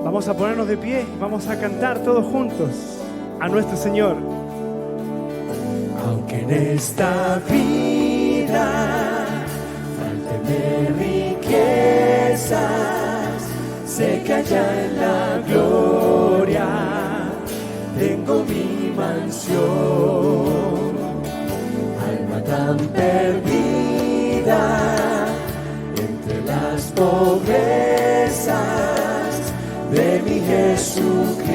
Vamos a ponernos de pie y vamos a cantar todos juntos a nuestro Señor. Aunque en esta vida falten riquezas, sé que allá en la gloria tengo mi mansión. Alma tan perdida entre las pobrezas de mi Jesucristo,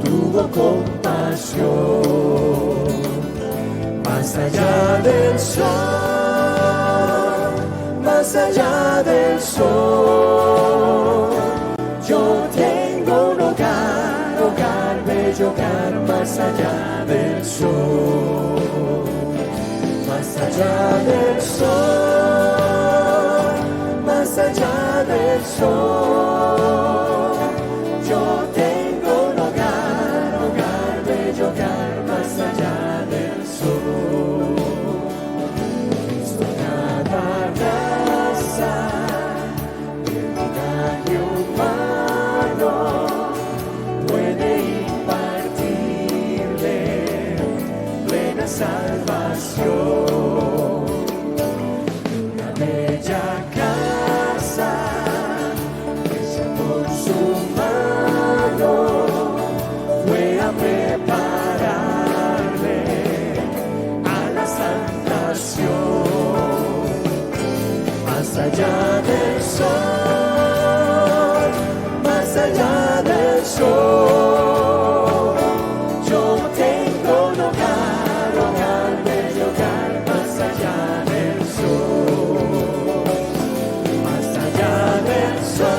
tuvo compasión. Más allá del sol, más allá del sol, yo tengo un hogar, hogar, bello hogar, más allá del sol, más allá del sol, más allá del sol, yo tengo un hogar, hogar, bello hogar, más allá del sol. Visto cada raza de linaje humano puede impartirle plena salvación. Una bella casa hecha por su mano fue a prepararle a la salvación. Más allá del sol, más allá del sol, yo tengo un hogar, hogar, bello hogar, más allá del sol, más allá del sol,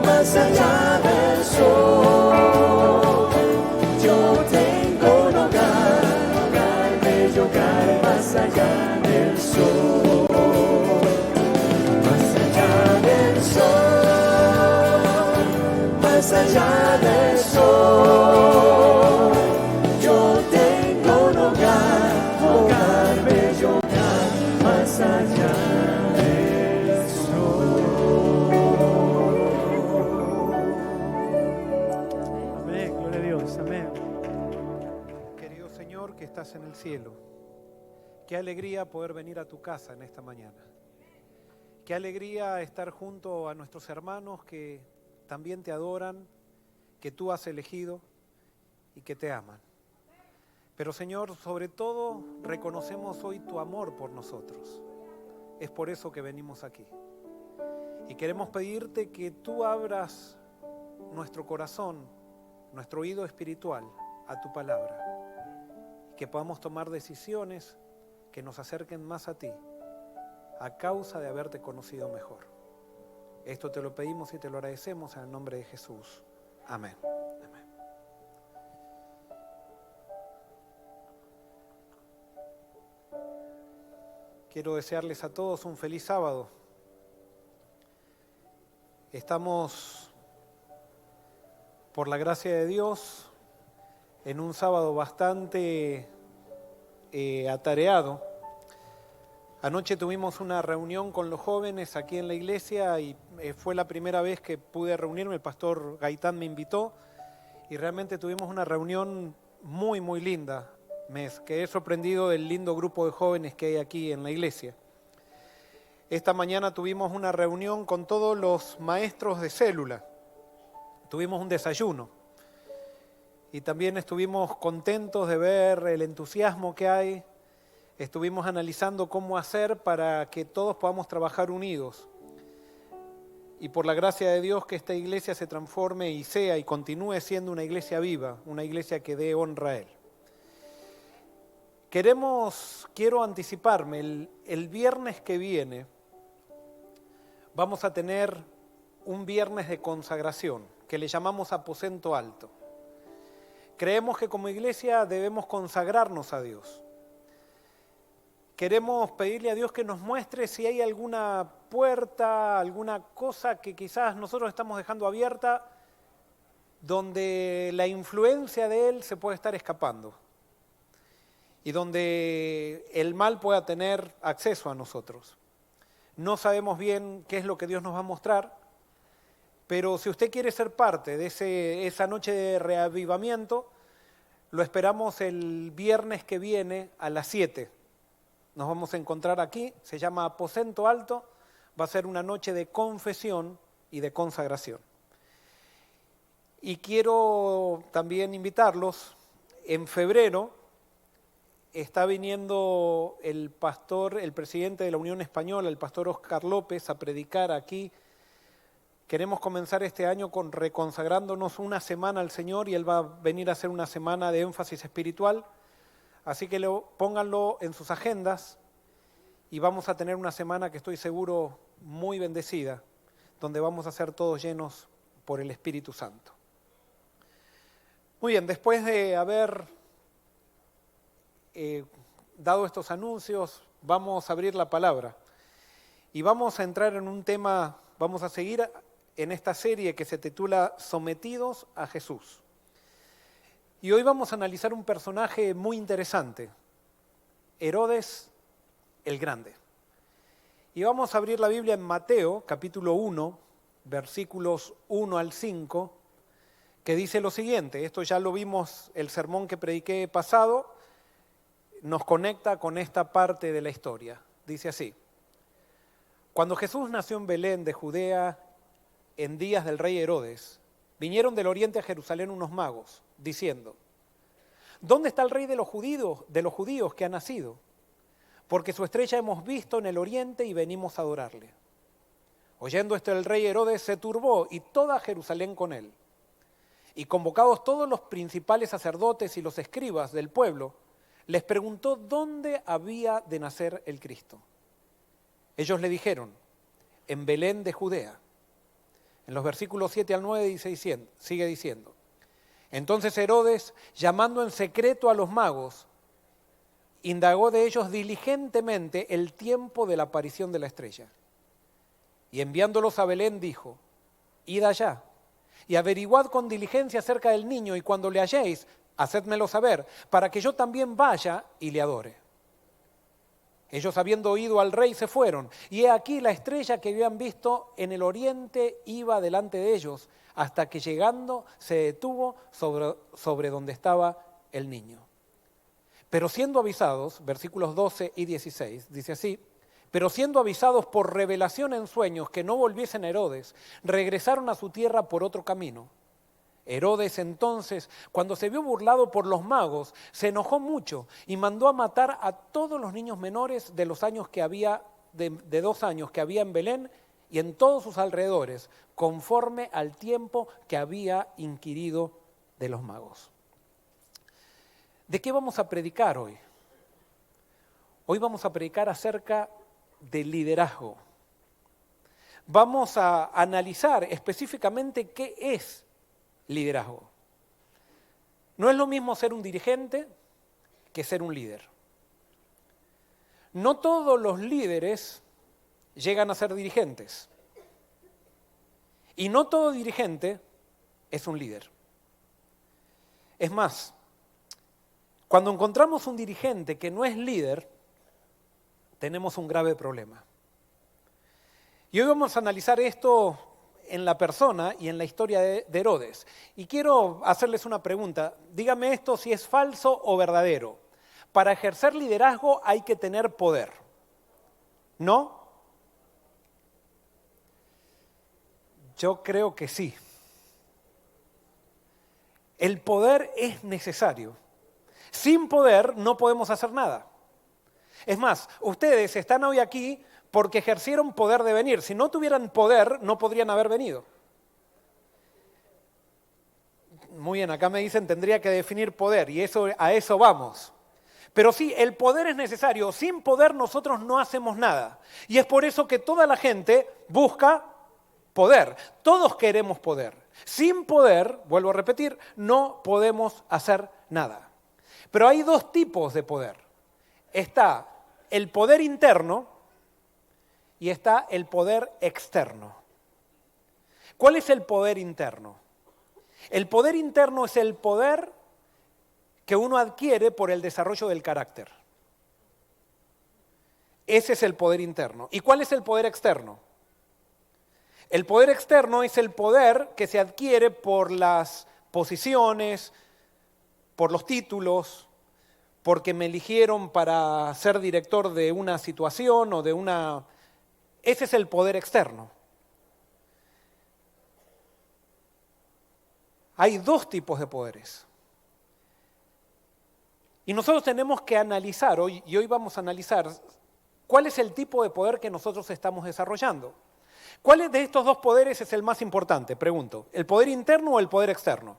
más allá del sol, yo tengo un hogar, hogar, bello hogar, más allá del sol, más allá del sol, más allá del sol, yo tengo un hogar, hogar, bello hogar, más allá del sol. Amén, gloria a Dios, amén. Querido Señor que estás en el cielo, qué alegría poder venir a tu casa en esta mañana. Qué alegría estar junto a nuestros hermanos que también te adoran, que tú has elegido y que te aman. Pero Señor, sobre todo reconocemos hoy tu amor por nosotros. Es por eso que venimos aquí. Y queremos pedirte que tú abras nuestro corazón, nuestro oído espiritual a tu palabra. Y que podamos tomar decisiones que nos acerquen más a ti, a causa de haberte conocido mejor. Esto te lo pedimos y te lo agradecemos en el nombre de Jesús. Amén. Amén. Quiero desearles a todos un feliz sábado. Estamos, por la gracia de Dios, en un sábado bastante atareado. Anoche tuvimos una reunión con los jóvenes aquí en la iglesia y fue la primera vez que pude reunirme. El pastor Gaitán me invitó y realmente tuvimos una reunión muy, muy linda. Me quedé sorprendido del lindo grupo de jóvenes que hay aquí en la iglesia. Esta mañana tuvimos una reunión con todos los maestros de célula. Tuvimos un desayuno y también estuvimos contentos de ver el entusiasmo que hay. Estuvimos analizando cómo hacer para que todos podamos trabajar unidos. Y por la gracia de Dios que esta iglesia se transforme y sea y continúe siendo una iglesia viva, una iglesia que dé honra a Él. Quiero anticiparme, el viernes que viene vamos a tener un viernes de consagración que le llamamos aposento alto. Creemos que como iglesia debemos consagrarnos a Dios. Queremos pedirle a Dios que nos muestre si hay alguna puerta, alguna cosa que quizás nosotros estamos dejando abierta, donde la influencia de Él se puede estar escapando y donde el mal pueda tener acceso a nosotros. No sabemos bien qué es lo que Dios nos va a mostrar, pero si usted quiere ser parte de esa noche de reavivamiento, lo esperamos el viernes que viene a las 7. Nos vamos a encontrar aquí, se llama Aposento Alto, va a ser una noche de confesión y de consagración. Y quiero también invitarlos, en febrero está viniendo el pastor, el presidente de la Unión Española, el pastor Óscar López, a predicar aquí. Queremos comenzar este año reconsagrándonos una semana al Señor y Él va a venir a hacer una semana de énfasis espiritual. Así que pónganlo en sus agendas y vamos a tener una semana que estoy seguro muy bendecida, donde vamos a ser todos llenos por el Espíritu Santo. Muy bien, después de haber dado estos anuncios, vamos a abrir la palabra y vamos a entrar en un tema, vamos a seguir en esta serie que se titula Sometidos a Jesús. Y hoy vamos a analizar un personaje muy interesante, Herodes el Grande. Y vamos a abrir la Biblia en Mateo, capítulo 1, versículos 1 al 5, que dice lo siguiente. Esto ya lo vimos, el sermón que prediqué pasado, nos conecta con esta parte de la historia. Dice así: Cuando Jesús nació en Belén de Judea, en días del rey Herodes, vinieron del oriente a Jerusalén unos magos, diciendo: ¿Dónde está el rey de los judíos que ha nacido? Porque su estrella hemos visto en el oriente y venimos a adorarle. Oyendo esto, el rey Herodes se turbó y toda Jerusalén con él. Y convocados todos los principales sacerdotes y los escribas del pueblo, les preguntó dónde había de nacer el Cristo. Ellos le dijeron: en Belén de Judea. En los versículos 7 al 9 sigue diciendo: Entonces Herodes, llamando en secreto a los magos, indagó de ellos diligentemente el tiempo de la aparición de la estrella. Y enviándolos a Belén dijo: Id allá y averiguad con diligencia acerca del niño, y cuando le halléis, hacedmelo saber, para que yo también vaya y le adore. Ellos, habiendo oído al rey, se fueron, y he aquí la estrella que habían visto en el oriente iba delante de ellos, hasta que llegando se detuvo sobre donde estaba el niño. Pero siendo avisados, versículos 12 y 16, dice así: Pero siendo avisados por revelación en sueños que no volviesen a Herodes, regresaron a su tierra por otro camino. Herodes entonces, cuando se vio burlado por los magos, se enojó mucho y mandó a matar a todos los niños menores de 2 años que había en Belén y en todos sus alrededores, conforme al tiempo que había inquirido de los magos. ¿De qué vamos a predicar hoy? Hoy vamos a predicar acerca del liderazgo. Vamos a analizar específicamente qué es liderazgo. No es lo mismo ser un dirigente que ser un líder. No todos los líderes llegan a ser dirigentes. Y no todo dirigente es un líder. Es más, cuando encontramos un dirigente que no es líder, tenemos un grave problema. Y hoy vamos a analizar esto en la persona y en la historia de Herodes. Y quiero hacerles una pregunta. Dígame esto si es falso o verdadero. Para ejercer liderazgo hay que tener poder, ¿no? Yo creo que sí. El poder es necesario. Sin poder no podemos hacer nada. Es más, ustedes están hoy aquí porque ejercieron poder de venir. Si no tuvieran poder, no podrían haber venido. Muy bien, acá me dicen tendría que definir poder y a eso vamos. Pero sí, el poder es necesario. Sin poder nosotros no hacemos nada. Y es por eso que toda la gente busca poder. Todos queremos poder. Sin poder, vuelvo a repetir, no podemos hacer nada. Pero hay 2 tipos de poder. Está el poder interno y está el poder externo. ¿Cuál es el poder interno? El poder interno es el poder que uno adquiere por el desarrollo del carácter. Ese es el poder interno. ¿Y cuál es el poder externo? El poder externo es el poder que se adquiere por las posiciones, por los títulos, porque me eligieron para ser director de una situación o de una... Ese es el poder externo. Hay dos tipos de poderes. Y nosotros tenemos que analizar, y hoy vamos a analizar, cuál es el tipo de poder que nosotros estamos desarrollando. ¿Cuál de estos dos poderes es el más importante? Pregunto, ¿el poder interno o el poder externo?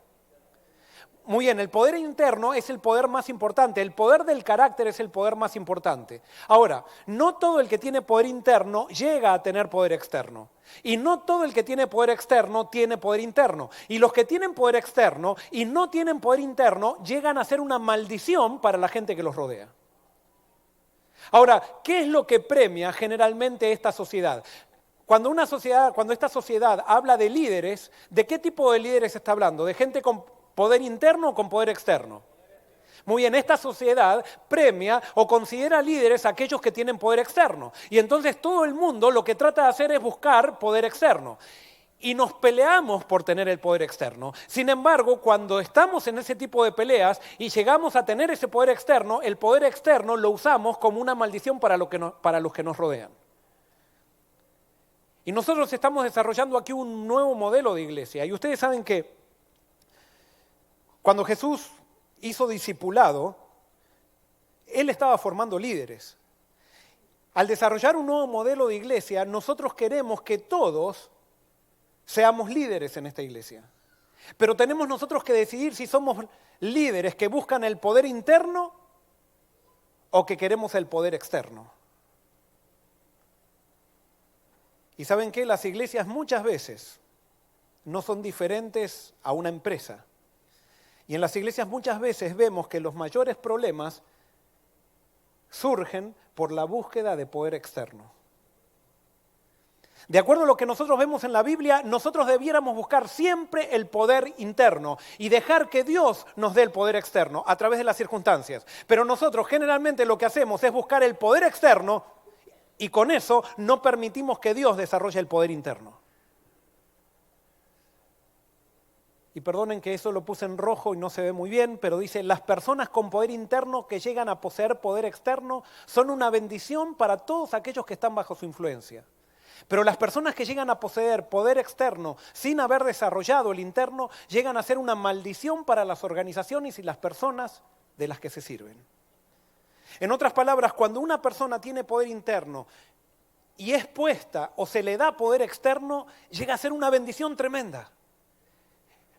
Muy bien, el poder interno es el poder más importante, el poder del carácter es el poder más importante. Ahora, no todo el que tiene poder interno llega a tener poder externo. Y no todo el que tiene poder externo tiene poder interno. Y los que tienen poder externo y no tienen poder interno llegan a ser una maldición para la gente que los rodea. Ahora, ¿qué es lo que premia generalmente esta sociedad? Cuando esta sociedad habla de líderes, ¿de qué tipo de líderes está hablando? ¿De gente con poder interno o con poder externo? Muy bien, esta sociedad premia o considera líderes a aquellos que tienen poder externo. Y entonces todo el mundo lo que trata de hacer es buscar poder externo. Y nos peleamos por tener el poder externo. Sin embargo, cuando estamos en ese tipo de peleas y llegamos a tener ese poder externo, el poder externo lo usamos como una maldición para los que nos rodean. Y nosotros estamos desarrollando aquí un nuevo modelo de iglesia. Y ustedes saben que cuando Jesús hizo discipulado, Él estaba formando líderes. Al desarrollar un nuevo modelo de iglesia, nosotros queremos que todos seamos líderes en esta iglesia. Pero tenemos nosotros que decidir si somos líderes que buscan el poder interno o que queremos el poder externo. Y ¿saben qué? Las iglesias muchas veces no son diferentes a una empresa. Y en las iglesias muchas veces vemos que los mayores problemas surgen por la búsqueda de poder externo. De acuerdo a lo que nosotros vemos en la Biblia, nosotros debiéramos buscar siempre el poder interno y dejar que Dios nos dé el poder externo a través de las circunstancias. Pero nosotros generalmente lo que hacemos es buscar el poder externo y con eso no permitimos que Dios desarrolle el poder interno. Y perdonen que eso lo puse en rojo y no se ve muy bien, pero dice, las personas con poder interno que llegan a poseer poder externo son una bendición para todos aquellos que están bajo su influencia. Pero las personas que llegan a poseer poder externo sin haber desarrollado el interno, llegan a ser una maldición para las organizaciones y las personas de las que se sirven. En otras palabras, cuando una persona tiene poder interno y es puesta o se le da poder externo, llega a ser una bendición tremenda.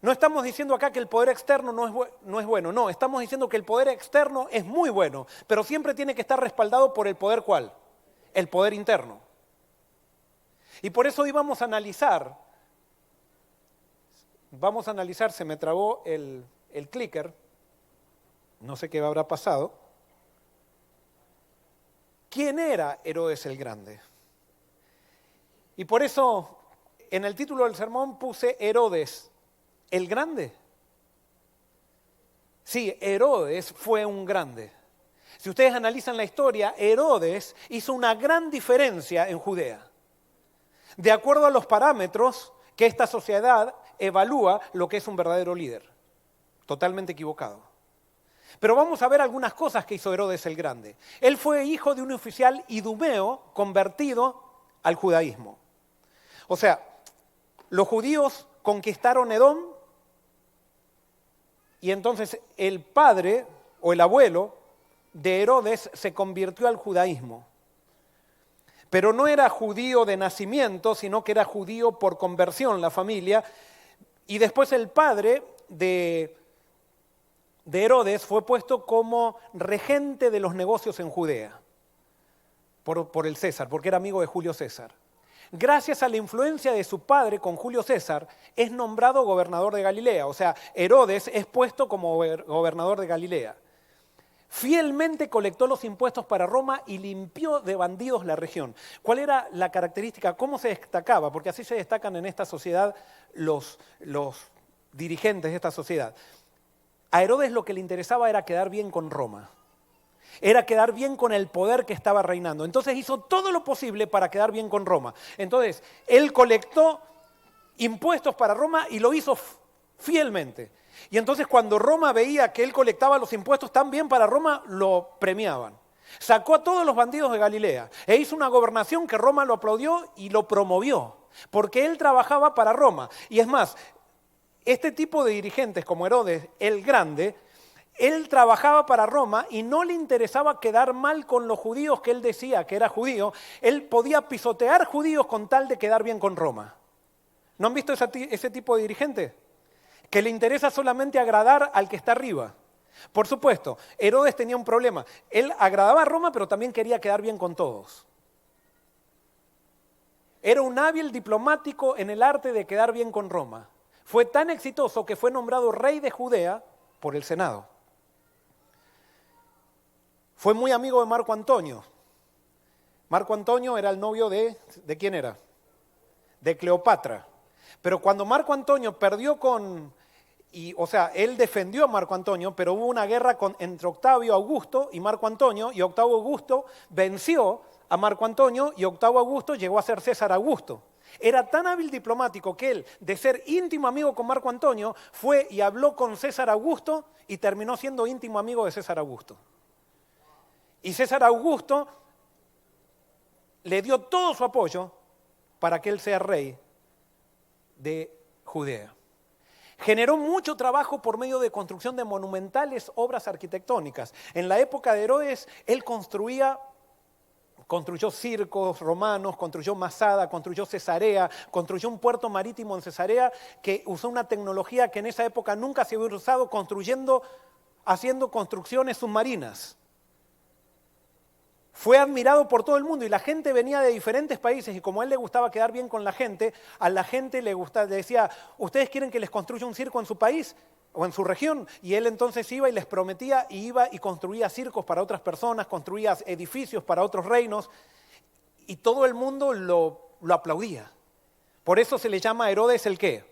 No estamos diciendo acá que el poder externo no es bueno, no, estamos diciendo que el poder externo es muy bueno, pero siempre tiene que estar respaldado por el poder ¿cuál? El poder interno. Y por eso hoy vamos a analizar, se me trabó el clicker, no sé qué habrá pasado. ¿Quién era Herodes el Grande? Y por eso en el título del sermón puse Herodes el Grande. Sí, Herodes fue un grande. Si ustedes analizan la historia, Herodes hizo una gran diferencia en Judea. De acuerdo a los parámetros que esta sociedad evalúa lo que es un verdadero líder. Totalmente equivocado. Pero vamos a ver algunas cosas que hizo Herodes el Grande. Él fue hijo de un oficial idumeo convertido al judaísmo. O sea, los judíos conquistaron Edom y entonces el padre o el abuelo de Herodes se convirtió al judaísmo. Pero no era judío de nacimiento, sino que era judío por conversión la familia. Y después el padre de Herodes fue puesto como regente de los negocios en Judea por el César, porque era amigo de Julio César. Gracias a la influencia de su padre con Julio César, es nombrado gobernador de Galilea. O sea, Herodes es puesto como gobernador de Galilea. Fielmente colectó los impuestos para Roma y limpió de bandidos la región. ¿Cuál era la característica? ¿Cómo se destacaba? Porque así se destacan en esta sociedad los dirigentes de esta sociedad. A Herodes lo que le interesaba era quedar bien con Roma. Era quedar bien con el poder que estaba reinando. Entonces hizo todo lo posible para quedar bien con Roma. Entonces, él colectó impuestos para Roma y lo hizo fielmente. Y entonces cuando Roma veía que él colectaba los impuestos tan bien para Roma, lo premiaban. Sacó a todos los bandidos de Galilea e hizo una gobernación que Roma lo aplaudió y lo promovió, porque él trabajaba para Roma. Y es más, este tipo de dirigentes como Herodes el Grande, él trabajaba para Roma y no le interesaba quedar mal con los judíos que él decía que era judío. Él podía pisotear judíos con tal de quedar bien con Roma. ¿No han visto ese tipo de dirigente? Que le interesa solamente agradar al que está arriba. Por supuesto, Herodes tenía un problema. Él agradaba a Roma, pero también quería quedar bien con todos. Era un hábil diplomático en el arte de quedar bien con Roma. Fue tan exitoso que fue nombrado rey de Judea por el Senado. Fue muy amigo de Marco Antonio. Marco Antonio era el novio ¿de quién era? De Cleopatra. Pero cuando Marco Antonio perdió él defendió a Marco Antonio, pero hubo una guerra entre Octavio Augusto y Marco Antonio, y Octavio Augusto venció a Marco Antonio, y Octavio Augusto llegó a ser César Augusto. Era tan hábil diplomático que él, de ser íntimo amigo con Marco Antonio, fue y habló con César Augusto y terminó siendo íntimo amigo de César Augusto. Y César Augusto le dio todo su apoyo para que él sea rey de Judea. Generó mucho trabajo por medio de construcción de monumentales obras arquitectónicas. En la época de Herodes, él construyó circos romanos, construyó Masada, construyó Cesarea, construyó un puerto marítimo en Cesarea que usó una tecnología que en esa época nunca se había usado, haciendo construcciones submarinas. Fue admirado por todo el mundo y la gente venía de diferentes países y como a él le gustaba quedar bien con la gente, a la gente le decía, ¿ustedes quieren que les construya un circo en su país o en su región? Y él entonces iba y les prometía y iba y construía circos para otras personas, construía edificios para otros reinos y todo el mundo lo aplaudía. Por eso se le llama Herodes el ¿qué?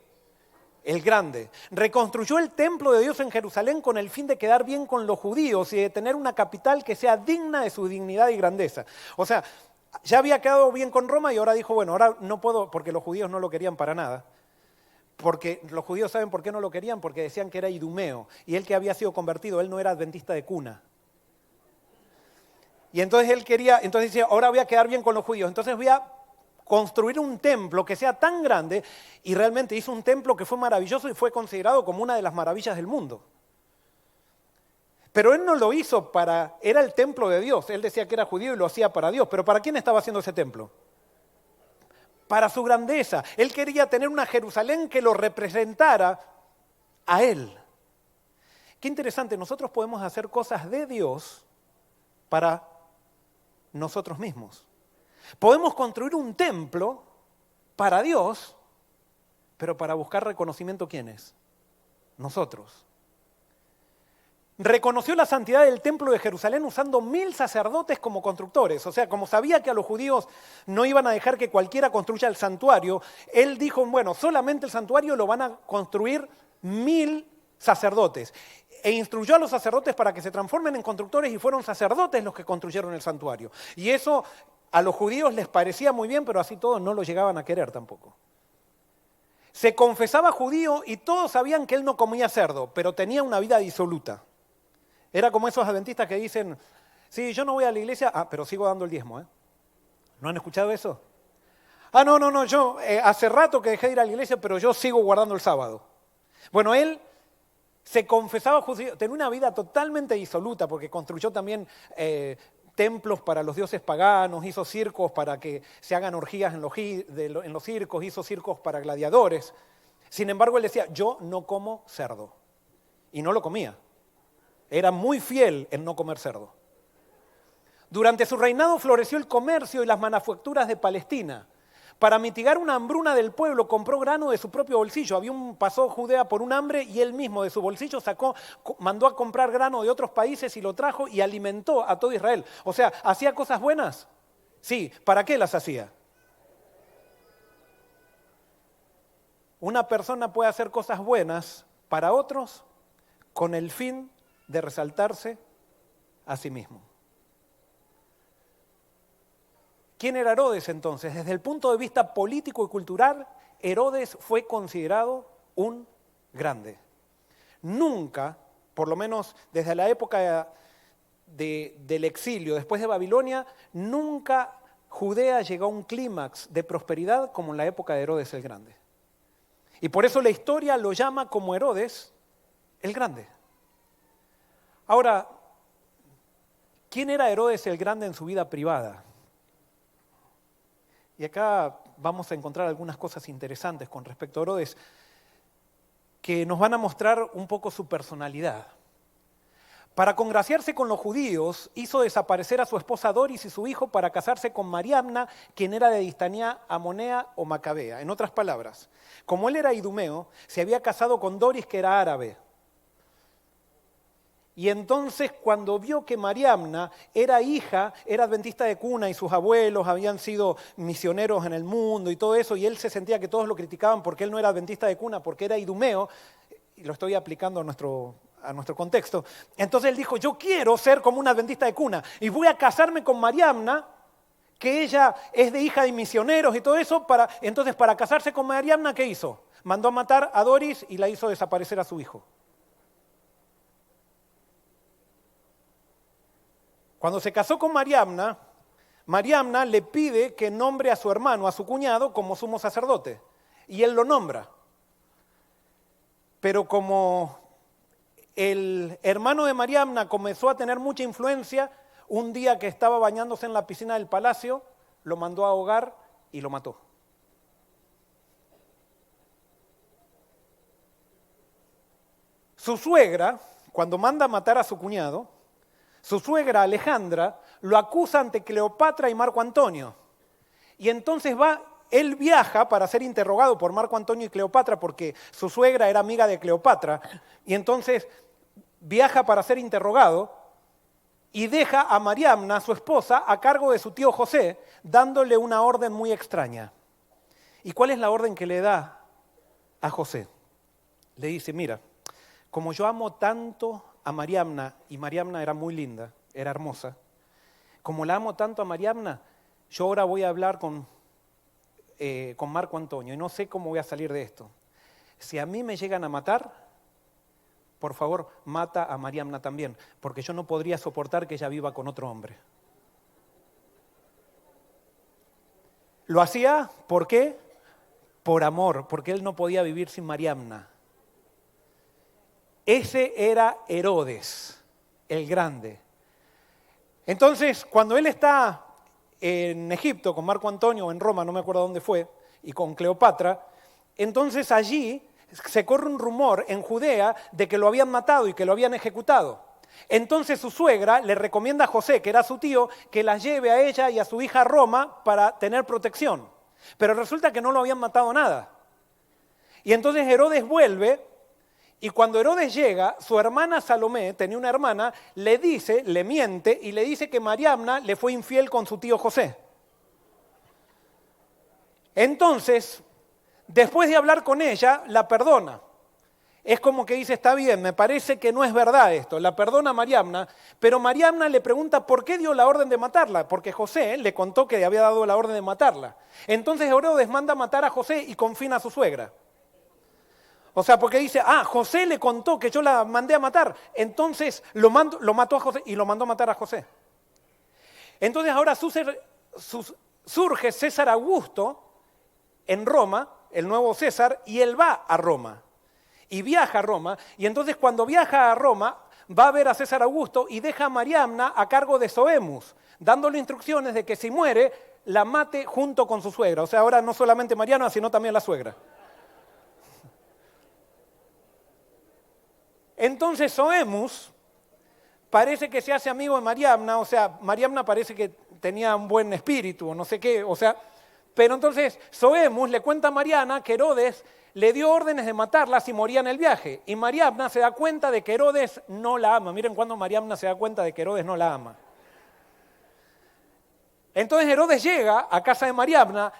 El Grande. Reconstruyó el templo de Dios en Jerusalén con el fin de quedar bien con los judíos y de tener una capital que sea digna de su dignidad y grandeza. O sea, ya había quedado bien con Roma y ahora dijo, bueno, ahora no puedo, porque los judíos no lo querían para nada. Porque los judíos saben por qué no lo querían, porque decían que era idumeo. Y él que había sido convertido, él no era adventista de cuna. Y entonces entonces decía, ahora voy a quedar bien con los judíos. Entonces voy a construir un templo que sea tan grande, y realmente hizo un templo que fue maravilloso y fue considerado como una de las maravillas del mundo. Pero él no lo hizo era el templo de Dios, él decía que era judío y lo hacía para Dios, pero ¿para quién estaba haciendo ese templo? Para su grandeza. Él quería tener una Jerusalén que lo representara a él. Qué interesante, nosotros podemos hacer cosas de Dios para nosotros mismos. Podemos construir un templo para Dios, pero para buscar reconocimiento, ¿quiénes? Nosotros. Reconoció la santidad del templo de Jerusalén usando 1000 sacerdotes como constructores. O sea, como sabía que a los judíos no iban a dejar que cualquiera construya el santuario, él dijo, bueno, solamente el santuario lo van a construir 1000 sacerdotes. E instruyó a los sacerdotes para que se transformen en constructores y fueron sacerdotes los que construyeron el santuario. Y eso a los judíos les parecía muy bien, pero así todos no lo llegaban a querer tampoco. Se confesaba judío y todos sabían que él no comía cerdo, pero tenía una vida disoluta. Era como esos adventistas que dicen, sí, yo no voy a la iglesia, pero sigo dando el diezmo. ¿No han escuchado eso? No, yo hace rato que dejé de ir a la iglesia, pero yo sigo guardando el sábado. Bueno, él se confesaba judío, tenía una vida totalmente disoluta porque construyó también templos para los dioses paganos, hizo circos para que se hagan orgías en los circos, hizo circos para gladiadores. Sin embargo, él decía, yo no como cerdo. Y no lo comía. Era muy fiel en no comer cerdo. Durante su reinado floreció el comercio y las manufacturas de Palestina. Para mitigar una hambruna del pueblo, compró grano de su propio bolsillo. Pasó Judea por un hambre y él mismo de su bolsillo mandó a comprar grano de otros países y lo trajo y alimentó a todo Israel. O sea, ¿hacía cosas buenas? Sí. ¿Para qué las hacía? Una persona puede hacer cosas buenas para otros con el fin de resaltarse a sí mismo. ¿Quién era Herodes entonces? Desde el punto de vista político y cultural, Herodes fue considerado un grande. Nunca, por lo menos desde la época del exilio, después de Babilonia, nunca Judea llegó a un clímax de prosperidad como en la época de Herodes el Grande. Y por eso la historia lo llama como Herodes el Grande. Ahora, ¿quién era Herodes el Grande en su vida privada? Y acá vamos a encontrar algunas cosas interesantes con respecto a Herodes que nos van a mostrar un poco su personalidad. Para congraciarse con los judíos, hizo desaparecer a su esposa Doris y su hijo para casarse con Mariamna, quien era de dinastía amonea o macabea. En otras palabras, como él era idumeo, se había casado con Doris, que era árabe. Y entonces cuando vio que Mariamna era adventista de cuna y sus abuelos habían sido misioneros en el mundo y todo eso, y él se sentía que todos lo criticaban porque él no era adventista de cuna, porque era idumeo, y lo estoy aplicando a nuestro contexto, entonces él dijo, yo quiero ser como un adventista de cuna y voy a casarme con Mariamna, que ella es de hija de misioneros y todo eso. Entonces para casarse con Mariamna, ¿qué hizo? Mandó a matar a Doris y la hizo desaparecer a su hijo. Cuando se casó con Mariamna, Mariamna le pide que nombre a su hermano, a su cuñado, como sumo sacerdote. Y él lo nombra. Pero como el hermano de Mariamna comenzó a tener mucha influencia, un día que estaba bañándose en la piscina del palacio, lo mandó a ahogar y lo mató. Su suegra, cuando manda a matar a su cuñado, su suegra Alejandra lo acusa ante Cleopatra y Marco Antonio. Y entonces él viaja para ser interrogado por Marco Antonio y Cleopatra, porque su suegra era amiga de Cleopatra, y entonces viaja para ser interrogado y deja a Mariamna, su esposa, a cargo de su tío José, dándole una orden muy extraña. ¿Y cuál es la orden que le da a José? Le dice, mira, como yo amo tanto a Mariamna, y Mariamna era muy linda, era hermosa, como la amo tanto a Mariamna, yo ahora voy a hablar con Marco Antonio y no sé cómo voy a salir de esto. Si a mí me llegan a matar, por favor, mata a Mariamna también, porque yo no podría soportar que ella viva con otro hombre. Lo hacía, ¿por qué? Por amor, porque él no podía vivir sin Mariamna. Ese era Herodes, el Grande. Entonces, cuando él está en Egipto con Marco Antonio, o en Roma, no me acuerdo dónde fue, y con Cleopatra, entonces allí se corre un rumor en Judea de que lo habían matado y que lo habían ejecutado. Entonces su suegra le recomienda a José, que era su tío, que las lleve a ella y a su hija a Roma para tener protección. Pero resulta que no lo habían matado nada. Y entonces Herodes vuelve. Y cuando Herodes llega, su hermana Salomé, tenía una hermana, le miente y le dice que Mariamna le fue infiel con su tío José. Entonces, después de hablar con ella, la perdona. Es como que dice, está bien, me parece que no es verdad esto, la perdona a Mariamna, pero Mariamna le pregunta por qué dio la orden de matarla, porque José le contó que había dado la orden de matarla. Entonces Herodes manda a matar a José y confina a su suegra. O sea, porque dice, José le contó que yo la mandé a matar, entonces lo mató a José y lo mandó a matar a José. Entonces ahora surge César Augusto en Roma, el nuevo César, y él va a Roma. Y viaja a Roma, y entonces cuando viaja a Roma, va a ver a César Augusto y deja a Mariamna a cargo de Soemus, dándole instrucciones de que si muere, la mate junto con su suegra. O sea, ahora no solamente Mariamna, sino también la suegra. Entonces Soemus parece que se hace amigo de Mariamna, o sea, Mariamna parece que tenía un buen espíritu o no sé qué, o sea, pero entonces Soemus le cuenta a Mariamna que Herodes le dio órdenes de matarla si moría en el viaje, y Mariamna se da cuenta de que Herodes no la ama. Miren cuando Mariamna se da cuenta de que Herodes no la ama. Entonces Herodes llega a casa de Mariamna,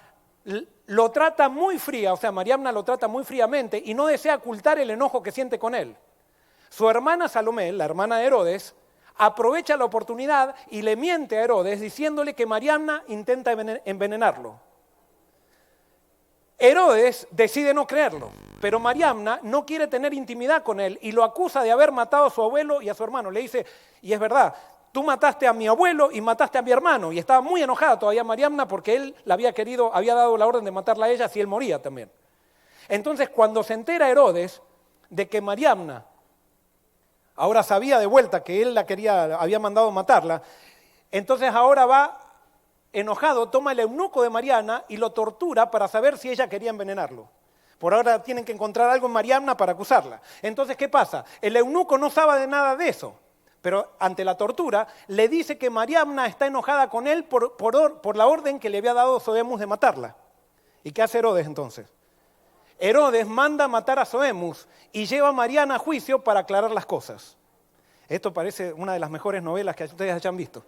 lo trata muy fría, o sea, Mariamna lo trata muy fríamente y no desea ocultar el enojo que siente con él. Su hermana Salomé, la hermana de Herodes, aprovecha la oportunidad y le miente a Herodes diciéndole que Mariamna intenta envenenarlo. Herodes decide no creerlo, pero Mariamna no quiere tener intimidad con él y lo acusa de haber matado a su abuelo y a su hermano. Le dice, y es verdad, tú mataste a mi abuelo y mataste a mi hermano. Y estaba muy enojada todavía Mariamna porque él la había dado la orden de matarla a ella si él moría también. Entonces, cuando se entera Herodes de que Mariamna ahora sabía de vuelta que él había mandado matarla, entonces ahora va enojado, toma el eunuco de Mariamna y lo tortura para saber si ella quería envenenarlo. Por ahora tienen que encontrar algo en Mariamna para acusarla. Entonces, ¿qué pasa? El eunuco no sabe de nada de eso, pero ante la tortura le dice que Mariamna está enojada con él por la orden que le había dado Soemus de matarla. ¿Y qué hace Herodes entonces? Herodes manda matar a Soemus y lleva a Mariamna a juicio para aclarar las cosas. Esto parece una de las mejores novelas que ustedes hayan visto.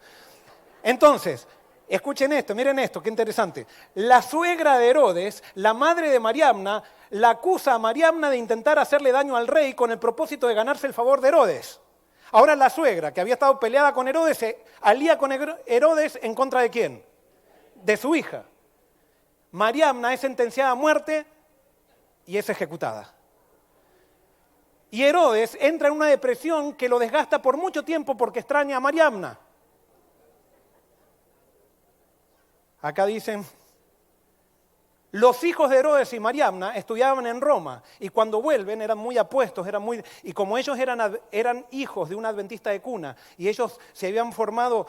Entonces, escuchen esto, miren esto, qué interesante. La suegra de Herodes, la madre de Mariamna, la acusa a Mariamna de intentar hacerle daño al rey con el propósito de ganarse el favor de Herodes. Ahora la suegra, que había estado peleada con Herodes, se alía con Herodes en contra de ¿quién? De su hija. Mariamna es sentenciada a muerte y es ejecutada. Y Herodes entra en una depresión que lo desgasta por mucho tiempo porque extraña a Mariamna. Acá dicen, los hijos de Herodes y Mariamna estudiaban en Roma y cuando vuelven eran muy apuestos, y como ellos eran hijos de un adventista de cuna y ellos se habían formado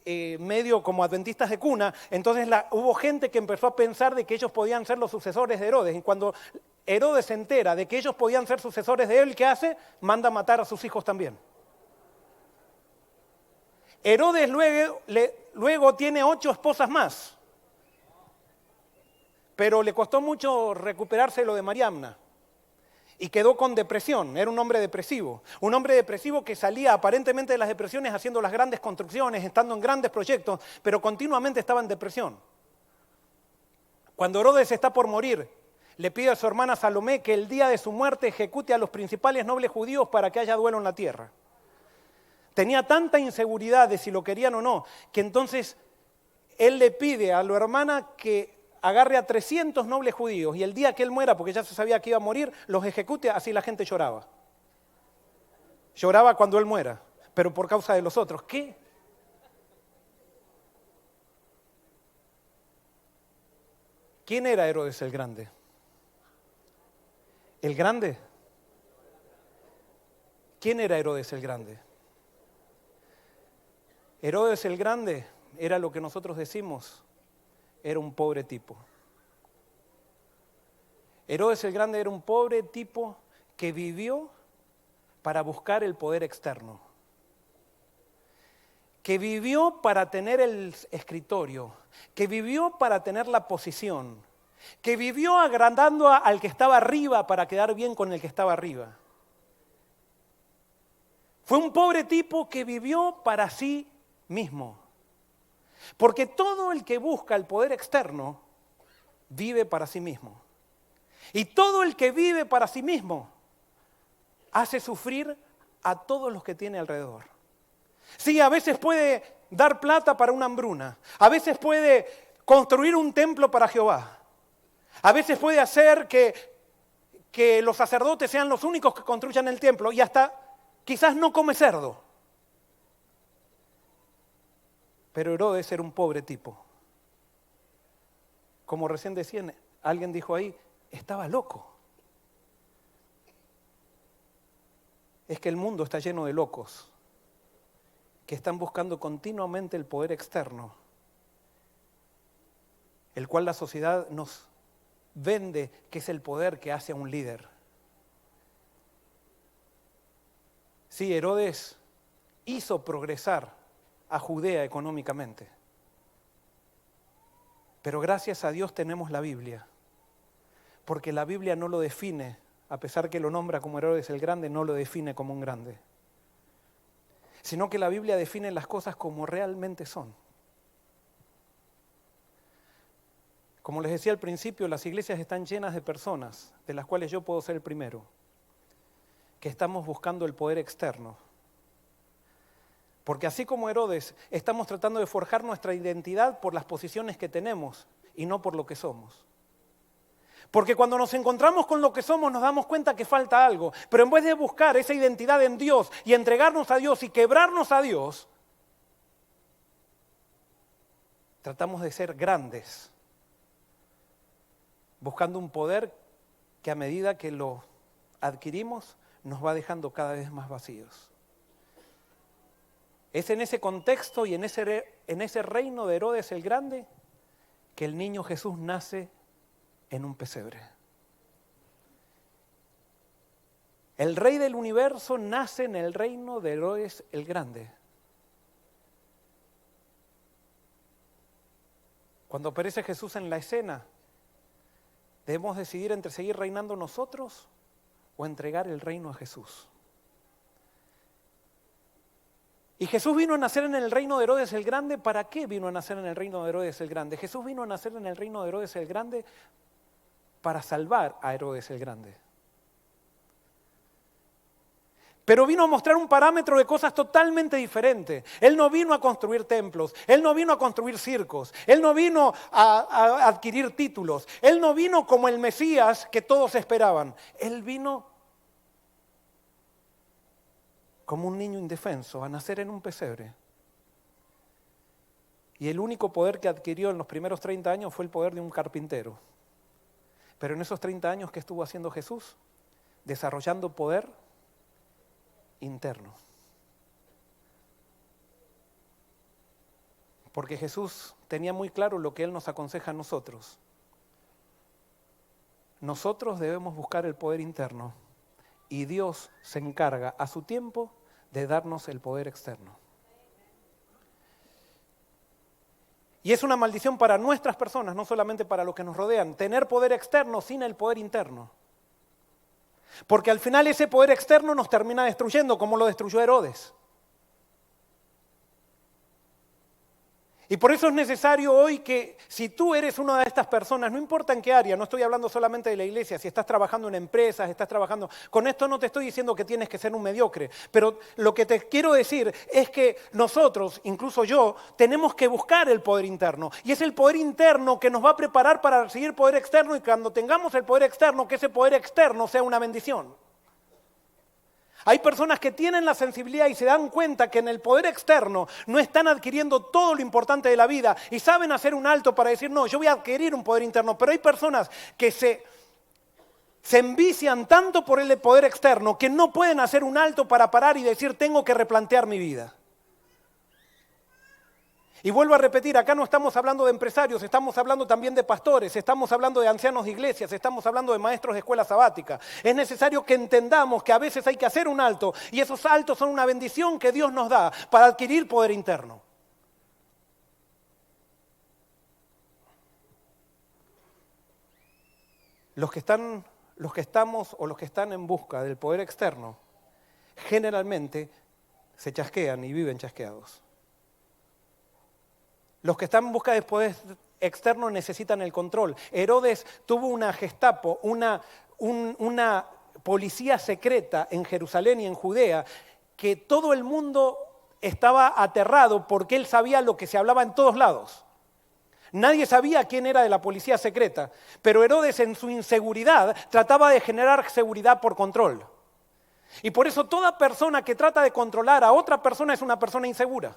medio como adventistas de cuna, entonces hubo gente que empezó a pensar de que ellos podían ser los sucesores de Herodes. Y cuando Herodes se entera de que ellos podían ser sucesores de él, ¿qué hace? Manda matar a sus hijos también. Herodes luego tiene 8 esposas más, pero le costó mucho recuperarse lo de Mariamna. Y quedó con depresión, era un hombre depresivo que salía aparentemente de las depresiones haciendo las grandes construcciones, estando en grandes proyectos, pero continuamente estaba en depresión. Cuando Herodes está por morir, le pide a su hermana Salomé que el día de su muerte ejecute a los principales nobles judíos para que haya duelo en la tierra. Tenía tanta inseguridad de si lo querían o no, que entonces él le pide a la hermana que agarre a 300 nobles judíos y el día que él muera, porque ya se sabía que iba a morir, los ejecute, así la gente lloraba. Lloraba cuando él muera, pero por causa de los otros. ¿Qué? ¿Quién era Herodes el Grande? ¿El Grande? ¿Quién era Herodes el Grande? Herodes el Grande era lo que nosotros decimos, era un pobre tipo. Herodes el Grande era un pobre tipo que vivió para buscar el poder externo, que vivió para tener el escritorio, que vivió para tener la posición, que vivió agrandando al que estaba arriba para quedar bien con el que estaba arriba. Fue un pobre tipo que vivió para sí mismo. Porque todo el que busca el poder externo vive para sí mismo. Y todo el que vive para sí mismo hace sufrir a todos los que tiene alrededor. Sí, a veces puede dar plata para una hambruna. A veces puede construir un templo para Jehová. A veces puede hacer que los sacerdotes sean los únicos que construyan el templo y hasta quizás no come cerdo. Pero Herodes era un pobre tipo. Como recién decían, alguien dijo ahí, estaba loco. Es que el mundo está lleno de locos que están buscando continuamente el poder externo, el cual la sociedad nos vende que es el poder que hace a un líder. Sí, Herodes hizo progresar a Judea económicamente. Pero gracias a Dios tenemos la Biblia, porque la Biblia no lo define, a pesar que lo nombra como Herodes el Grande, no lo define como un grande, sino que la Biblia define las cosas como realmente son. Como les decía al principio, las iglesias están llenas de personas, de las cuales yo puedo ser el primero, que estamos buscando el poder externo. Porque así como Herodes, estamos tratando de forjar nuestra identidad por las posiciones que tenemos y no por lo que somos. Porque cuando nos encontramos con lo que somos nos damos cuenta que falta algo. Pero en vez de buscar esa identidad en Dios y entregarnos a Dios y quebrarnos a Dios, tratamos de ser grandes, buscando un poder que a medida que lo adquirimos nos va dejando cada vez más vacíos. Es en ese contexto y en ese reino de Herodes el Grande que el niño Jesús nace en un pesebre. El rey del universo nace en el reino de Herodes el Grande. Cuando aparece Jesús en la escena, debemos decidir entre seguir reinando nosotros o entregar el reino a Jesús. Y Jesús vino a nacer en el reino de Herodes el Grande. ¿Para qué vino a nacer en el reino de Herodes el Grande? Jesús vino a nacer en el reino de Herodes el Grande para salvar a Herodes el Grande. Pero vino a mostrar un parámetro de cosas totalmente diferentes. Él no vino a construir templos, Él no vino a construir circos, Él no vino a adquirir títulos, Él no vino como el Mesías que todos esperaban. Él vino como un niño indefenso, a nacer en un pesebre. Y el único poder que adquirió en los primeros 30 años fue el poder de un carpintero. Pero en esos 30 años, ¿qué estuvo haciendo Jesús? Desarrollando poder interno. Porque Jesús tenía muy claro lo que Él nos aconseja a nosotros. Nosotros debemos buscar el poder interno y Dios se encarga a su tiempo de darnos el poder externo. Y es una maldición para nuestras personas, no solamente para los que nos rodean, tener poder externo sin el poder interno. Porque al final ese poder externo nos termina destruyendo, como lo destruyó Herodes. Y por eso es necesario hoy que si tú eres una de estas personas, no importa en qué área, no estoy hablando solamente de la iglesia, si estás trabajando en empresas, estás trabajando, con esto no te estoy diciendo que tienes que ser un mediocre, pero lo que te quiero decir es que nosotros, incluso yo, tenemos que buscar el poder interno. Y es el poder interno que nos va a preparar para recibir poder externo y cuando tengamos el poder externo, que ese poder externo sea una bendición. Hay personas que tienen la sensibilidad y se dan cuenta que en el poder externo no están adquiriendo todo lo importante de la vida y saben hacer un alto para decir, no, yo voy a adquirir un poder interno. Pero hay personas que se envician tanto por el poder externo que no pueden hacer un alto para parar y decir, tengo que replantear mi vida. Y vuelvo a repetir, acá no estamos hablando de empresarios, estamos hablando también de pastores, estamos hablando de ancianos de iglesias, estamos hablando de maestros de escuela sabática. Es necesario que entendamos que a veces hay que hacer un alto y esos altos son una bendición que Dios nos da para adquirir poder interno. Los que estamos o los que están en busca del poder externo, generalmente se chasquean y viven chasqueados. Los que están en busca de poder externo necesitan el control. Herodes tuvo una Gestapo, una policía secreta en Jerusalén y en Judea, que todo el mundo estaba aterrado porque él sabía lo que se hablaba en todos lados. Nadie sabía quién era de la policía secreta, pero Herodes en su inseguridad trataba de generar seguridad por control. Y por eso toda persona que trata de controlar a otra persona es una persona insegura.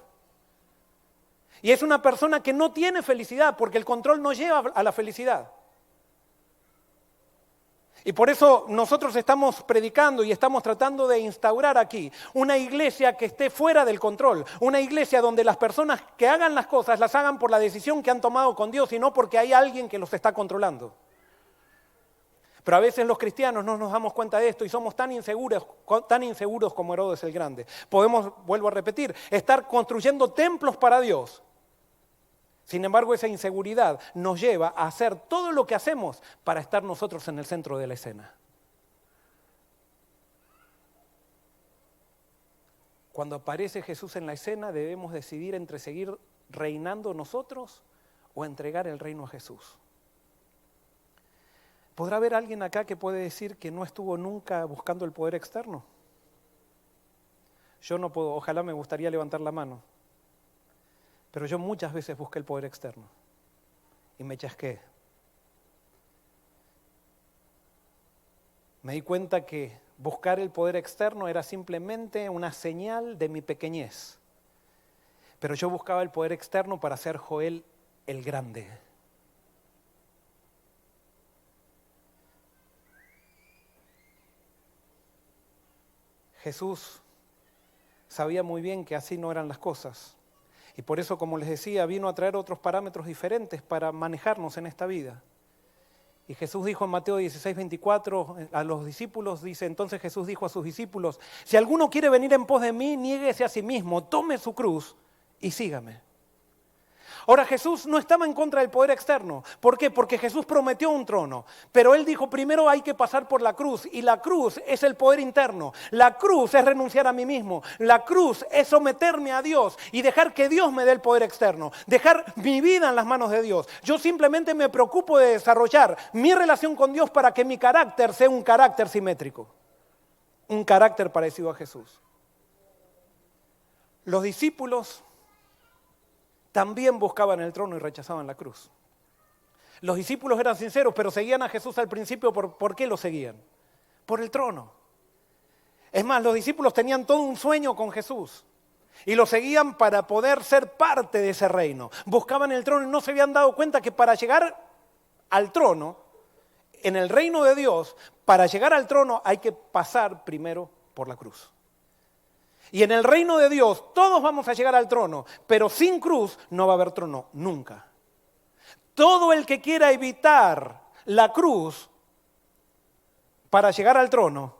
Y es una persona que no tiene felicidad porque el control no lleva a la felicidad. Y por eso nosotros estamos predicando y estamos tratando de instaurar aquí una iglesia que esté fuera del control. Una iglesia donde las personas que hagan las cosas las hagan por la decisión que han tomado con Dios y no porque hay alguien que los está controlando. Pero a veces los cristianos no nos damos cuenta de esto y somos tan inseguros como Herodes el Grande. Podemos, vuelvo a repetir, estar construyendo templos para Dios. Sin embargo, esa inseguridad nos lleva a hacer todo lo que hacemos para estar nosotros en el centro de la escena. Cuando aparece Jesús en la escena, debemos decidir entre seguir reinando nosotros o entregar el reino a Jesús. ¿Podrá haber alguien acá que puede decir que no estuvo nunca buscando el poder externo? Yo no puedo, ojalá me gustaría levantar la mano, pero yo muchas veces busqué el poder externo y me chasqué. Me di cuenta que buscar el poder externo era simplemente una señal de mi pequeñez. Pero yo buscaba el poder externo para ser Joel el Grande. Jesús sabía muy bien que así no eran las cosas. Y por eso, como les decía, vino a traer otros parámetros diferentes para manejarnos en esta vida. Y Jesús dijo en Mateo 16:24 a los discípulos, dice, entonces Jesús dijo a sus discípulos, si alguno quiere venir en pos de mí, niéguese a sí mismo, tome su cruz y sígame. Ahora, Jesús no estaba en contra del poder externo. ¿Por qué? Porque Jesús prometió un trono. Pero Él dijo, primero hay que pasar por la cruz. Y la cruz es el poder interno. La cruz es renunciar a mí mismo. La cruz es someterme a Dios y dejar que Dios me dé el poder externo. Dejar mi vida en las manos de Dios. Yo simplemente me preocupo de desarrollar mi relación con Dios para que mi carácter sea un carácter simétrico. Un carácter parecido a Jesús. Los discípulos también buscaban el trono y rechazaban la cruz. Los discípulos eran sinceros, pero seguían a Jesús al principio. ¿Por qué lo seguían? Por el trono. Es más, los discípulos tenían todo un sueño con Jesús y lo seguían para poder ser parte de ese reino. Buscaban el trono y no se habían dado cuenta que para llegar al trono, en el reino de Dios, para llegar al trono hay que pasar primero por la cruz. Y en el reino de Dios todos vamos a llegar al trono, pero sin cruz no va a haber trono, nunca. Todo el que quiera evitar la cruz para llegar al trono,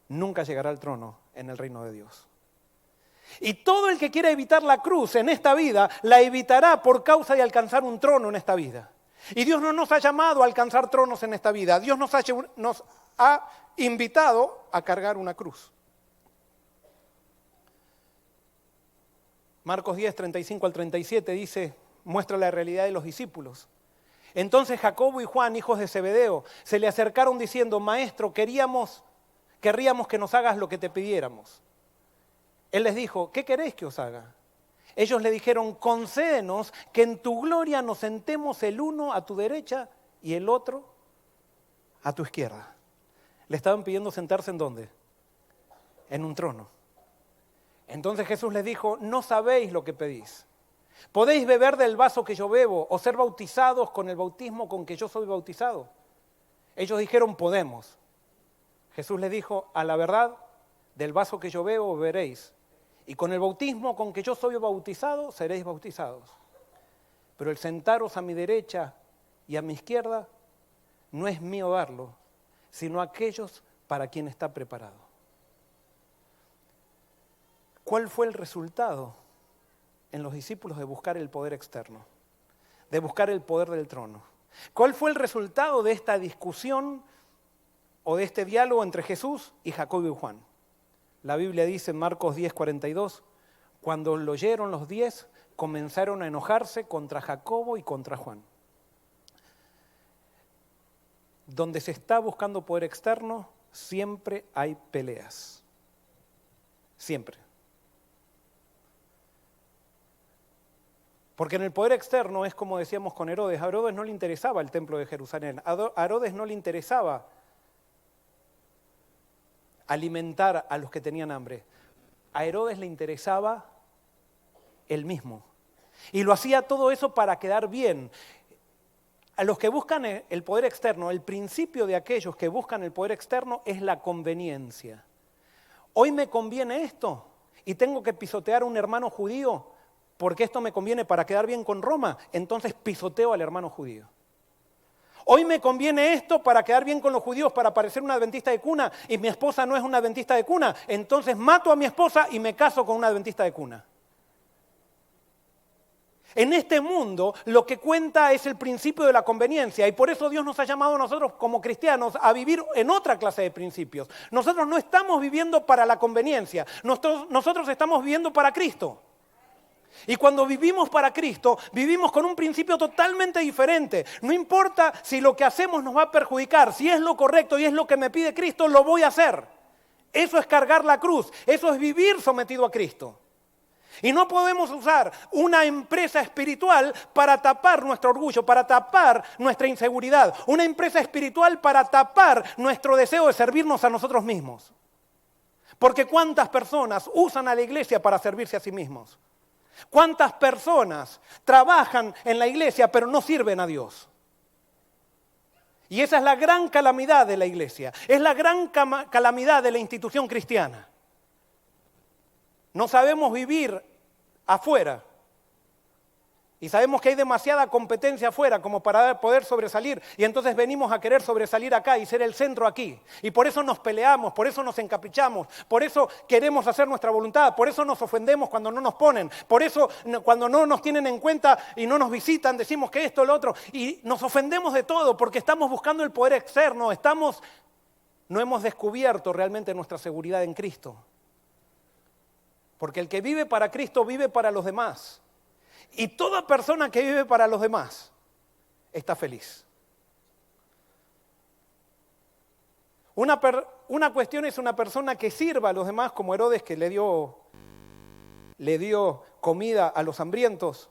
nunca llegará al trono en el reino de Dios. Y todo el que quiera evitar la cruz en esta vida, la evitará por causa de alcanzar un trono en esta vida. Y Dios no nos ha llamado a alcanzar tronos en esta vida. Dios nos ha invitado a cargar una cruz. Marcos 10, 35 al 37 dice, muestra la realidad de los discípulos. Entonces Jacobo y Juan, hijos de Zebedeo, se le acercaron diciendo, Maestro, querríamos que nos hagas lo que te pidiéramos. Él les dijo, ¿qué queréis que os haga? Ellos le dijeron, concédenos que en tu gloria nos sentemos el uno a tu derecha y el otro a tu izquierda. Le estaban pidiendo sentarse ¿en dónde? En un trono. Entonces Jesús les dijo, no sabéis lo que pedís. ¿Podéis beber del vaso que yo bebo o ser bautizados con el bautismo con que yo soy bautizado? Ellos dijeron, podemos. Jesús les dijo, a la verdad, del vaso que yo bebo beberéis, y con el bautismo con que yo soy bautizado seréis bautizados. Pero el sentaros a mi derecha y a mi izquierda no es mío darlo, sino aquellos para quien está preparado. ¿Cuál fue el resultado en los discípulos de buscar el poder externo? De buscar el poder del trono. ¿Cuál fue el resultado de esta discusión o de este diálogo entre Jesús y Jacobo y Juan? La Biblia dice en Marcos 10, 42, cuando lo oyeron los 10, comenzaron a enojarse contra Jacobo y contra Juan. Donde se está buscando poder externo, siempre hay peleas. Siempre. Porque en el poder externo es como decíamos con Herodes. A Herodes no le interesaba el templo de Jerusalén. A Herodes no le interesaba alimentar a los que tenían hambre. A Herodes le interesaba él mismo. Y lo hacía todo eso para quedar bien. A los que buscan el poder externo, el principio de aquellos que buscan el poder externo es la conveniencia. Hoy me conviene esto y tengo que pisotear a un hermano judío porque esto me conviene para quedar bien con Roma, entonces pisoteo al hermano judío. Hoy me conviene esto para quedar bien con los judíos, para parecer una adventista de cuna, y mi esposa no es una adventista de cuna, entonces mato a mi esposa y me caso con una adventista de cuna. En este mundo lo que cuenta es el principio de la conveniencia y por eso Dios nos ha llamado a nosotros como cristianos a vivir en otra clase de principios. Nosotros no estamos viviendo para la conveniencia, nosotros estamos viviendo para Cristo. Y cuando vivimos para Cristo, vivimos con un principio totalmente diferente. No importa si lo que hacemos nos va a perjudicar, si es lo correcto y es lo que me pide Cristo, lo voy a hacer. Eso es cargar la cruz, eso es vivir sometido a Cristo. Y no podemos usar una empresa espiritual para tapar nuestro orgullo, para tapar nuestra inseguridad. Una empresa espiritual para tapar nuestro deseo de servirnos a nosotros mismos. Porque ¿cuántas personas usan a la iglesia para servirse a sí mismos? ¿Cuántas personas trabajan en la iglesia pero no sirven a Dios? Y esa es la gran calamidad de la iglesia. Es la gran calamidad de la institución cristiana. No sabemos vivir afuera. Y sabemos que hay demasiada competencia afuera como para poder sobresalir. Y entonces venimos a querer sobresalir acá y ser el centro aquí. Y por eso nos peleamos, por eso nos encaprichamos, por eso queremos hacer nuestra voluntad, por eso nos ofendemos cuando no nos ponen, por eso cuando no nos tienen en cuenta y no nos visitan decimos que esto, lo otro. Y nos ofendemos de todo porque estamos buscando el poder externo, no hemos descubierto realmente nuestra seguridad en Cristo. Porque el que vive para Cristo vive para los demás. Y toda persona que vive para los demás está feliz. Una cuestión es una persona que sirva a los demás, como Herodes, que le dio comida a los hambrientos.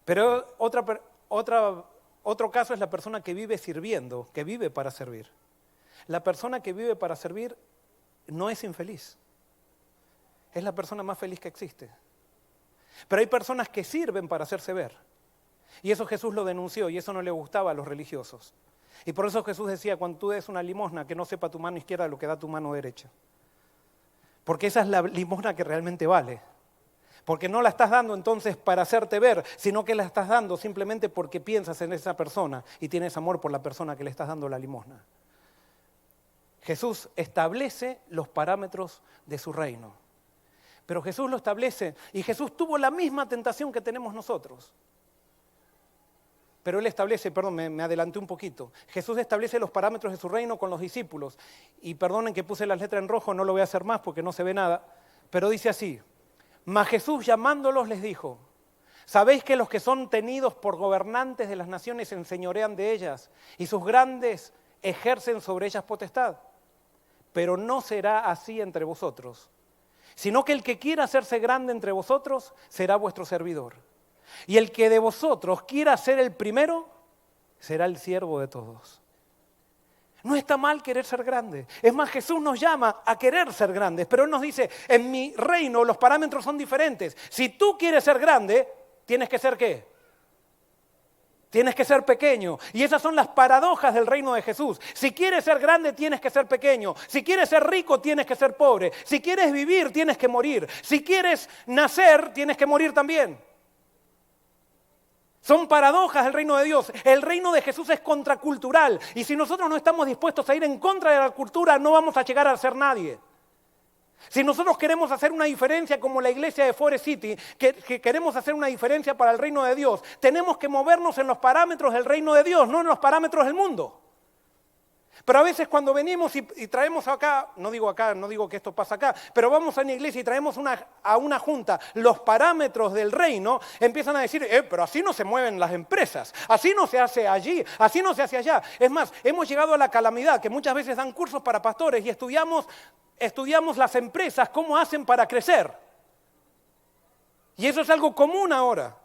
Pero otro caso es la persona que vive sirviendo, que vive para servir. La persona que vive para servir no es infeliz. Es la persona más feliz que existe. Pero hay personas que sirven para hacerse ver. Y eso Jesús lo denunció y eso no le gustaba a los religiosos. Y por eso Jesús decía, cuando tú des una limosna, que no sepa tu mano izquierda lo que da tu mano derecha. Porque esa es la limosna que realmente vale. Porque no la estás dando entonces para hacerte ver, sino que la estás dando simplemente porque piensas en esa persona y tienes amor por la persona que le estás dando la limosna. Jesús establece los parámetros de su reino. Pero Jesús lo establece y Jesús tuvo la misma tentación que tenemos nosotros. Pero Él establece, me adelanté un poquito. Jesús establece los parámetros de su reino con los discípulos. Y perdonen que puse las letras en rojo, no lo voy a hacer más porque no se ve nada. Pero dice así, mas Jesús llamándolos les dijo, ¿sabéis que los que son tenidos por gobernantes de las naciones se enseñorean de ellas y sus grandes ejercen sobre ellas potestad? Pero no será así entre vosotros. Sino que el que quiera hacerse grande entre vosotros será vuestro servidor. Y el que de vosotros quiera ser el primero será el siervo de todos. No está mal querer ser grande. Es más, Jesús nos llama a querer ser grandes, pero Él nos dice, en mi reino los parámetros son diferentes. Si tú quieres ser grande, tienes que ser ¿qué? Tienes que ser pequeño. Y esas son las paradojas del reino de Jesús. Si quieres ser grande, tienes que ser pequeño. Si quieres ser rico, tienes que ser pobre. Si quieres vivir, tienes que morir. Si quieres nacer, tienes que morir también. Son paradojas del reino de Dios. El reino de Jesús es contracultural. Y si nosotros no estamos dispuestos a ir en contra de la cultura, no vamos a llegar a ser nadie. Si nosotros queremos hacer una diferencia como la iglesia de Forest City, que queremos hacer una diferencia para el reino de Dios, tenemos que movernos en los parámetros del reino de Dios, no en los parámetros del mundo. Pero a veces cuando venimos y traemos acá, no digo que esto pasa acá, pero vamos a una iglesia y traemos a una junta los parámetros del reino, empiezan a decir, pero así no se mueven las empresas, así no se hace allí, así no se hace allá. Es más, hemos llegado a la calamidad que muchas veces dan cursos para pastores y estudiamos las empresas, cómo hacen para crecer. Y eso es algo común ahora.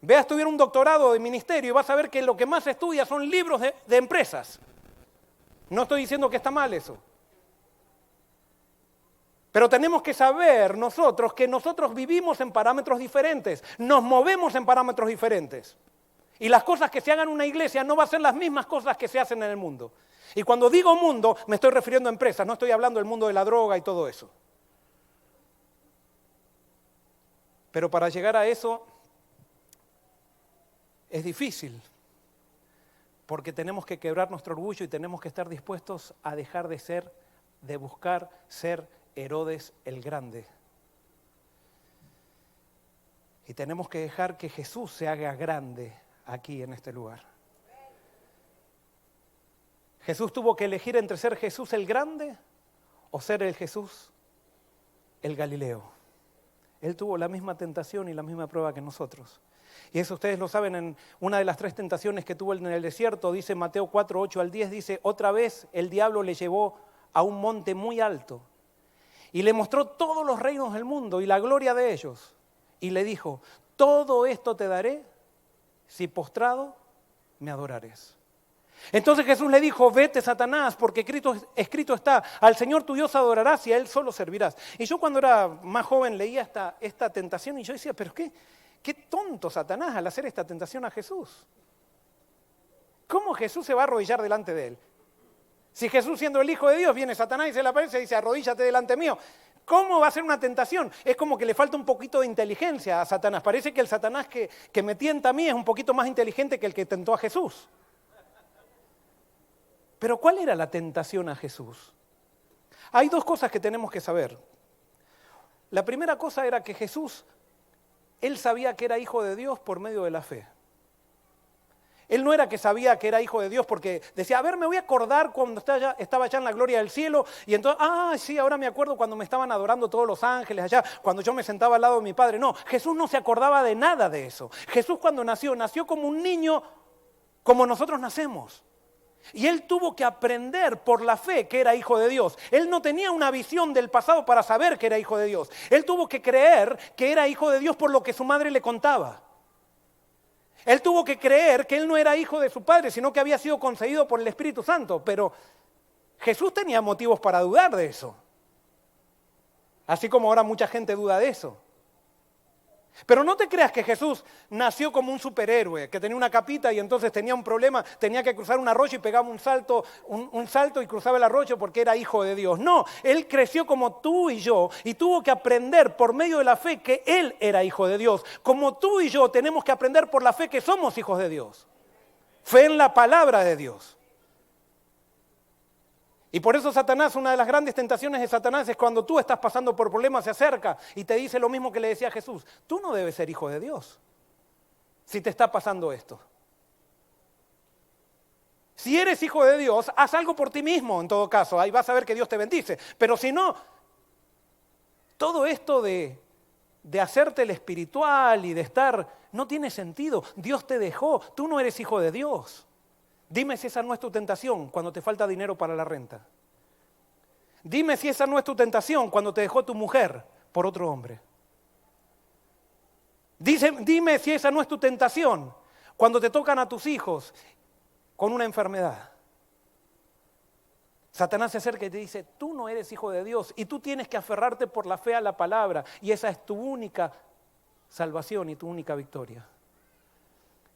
Ve a estudiar un doctorado de ministerio y vas a ver que lo que más se estudia son libros de empresas. No estoy diciendo que está mal eso. Pero tenemos que saber nosotros que nosotros vivimos en parámetros diferentes, nos movemos en parámetros diferentes. Y las cosas que se hagan en una iglesia no van a ser las mismas cosas que se hacen en el mundo. Y cuando digo mundo, me estoy refiriendo a empresas, no estoy hablando del mundo de la droga y todo eso. Pero para llegar a eso es difícil, porque tenemos que quebrar nuestro orgullo y tenemos que estar dispuestos a dejar de buscar ser Herodes el Grande. Y tenemos que dejar que Jesús se haga grande aquí en este lugar. Jesús tuvo que elegir entre ser Jesús el Grande o ser el Jesús el Galileo. Él tuvo la misma tentación y la misma prueba que nosotros. Y eso ustedes lo saben en una de las 3 tentaciones que tuvo en el desierto, dice Mateo 4, 8 al 10, dice, otra vez el diablo le llevó a un monte muy alto y le mostró todos los reinos del mundo y la gloria de ellos. Y le dijo, todo esto te daré si postrado me adorares. Entonces Jesús le dijo, vete Satanás, porque escrito está, al Señor tu Dios adorarás y a Él solo servirás. Y yo cuando era más joven leía esta tentación y yo decía, pero qué tonto Satanás al hacer esta tentación a Jesús. ¿Cómo Jesús se va a arrodillar delante de Él? Si Jesús siendo el Hijo de Dios viene Satanás y se le aparece y dice, arrodíllate delante mío. ¿Cómo va a ser una tentación? Es como que le falta un poquito de inteligencia a Satanás. Parece que el Satanás que me tienta a mí es un poquito más inteligente que el que tentó a Jesús. Pero ¿cuál era la tentación a Jesús? Hay dos cosas que tenemos que saber. La primera cosa era que Jesús, Él sabía que era hijo de Dios por medio de la fe. Él no era que sabía que era hijo de Dios porque decía, a ver, me voy a acordar cuando estaba allá en la gloria del cielo y entonces, sí, ahora me acuerdo cuando me estaban adorando todos los ángeles allá, cuando yo me sentaba al lado de mi padre. No, Jesús no se acordaba de nada de eso. Jesús cuando nació como un niño, como nosotros nacemos. Y Él tuvo que aprender por la fe que era hijo de Dios. Él no tenía una visión del pasado para saber que era hijo de Dios. Él tuvo que creer que era hijo de Dios por lo que su madre le contaba. Él tuvo que creer que Él no era hijo de su padre, sino que había sido concebido por el Espíritu Santo. Pero Jesús tenía motivos para dudar de eso. Así como ahora mucha gente duda de eso. Pero no te creas que Jesús nació como un superhéroe, que tenía una capita y entonces tenía un problema, tenía que cruzar un arroyo y pegaba un salto y cruzaba el arroyo porque era hijo de Dios. No, Él creció como tú y yo y tuvo que aprender por medio de la fe que Él era hijo de Dios. Como tú y yo tenemos que aprender por la fe que somos hijos de Dios. Fe en la palabra de Dios. Y por eso Satanás, una de las grandes tentaciones de Satanás es cuando tú estás pasando por problemas, se acerca y te dice lo mismo que le decía a Jesús. Tú no debes ser hijo de Dios si te está pasando esto. Si eres hijo de Dios, haz algo por ti mismo en todo caso. Ahí vas a ver que Dios te bendice. Pero si no, todo esto de hacerte el espiritual y de estar, no tiene sentido. Dios te dejó, tú no eres hijo de Dios. Dime si esa no es tu tentación cuando te falta dinero para la renta. Dime si esa no es tu tentación cuando te dejó tu mujer por otro hombre. Dime si esa no es tu tentación cuando te tocan a tus hijos con una enfermedad. Satanás se acerca y te dice, tú no eres hijo de Dios y tú tienes que aferrarte por la fe a la palabra y esa es tu única salvación y tu única victoria.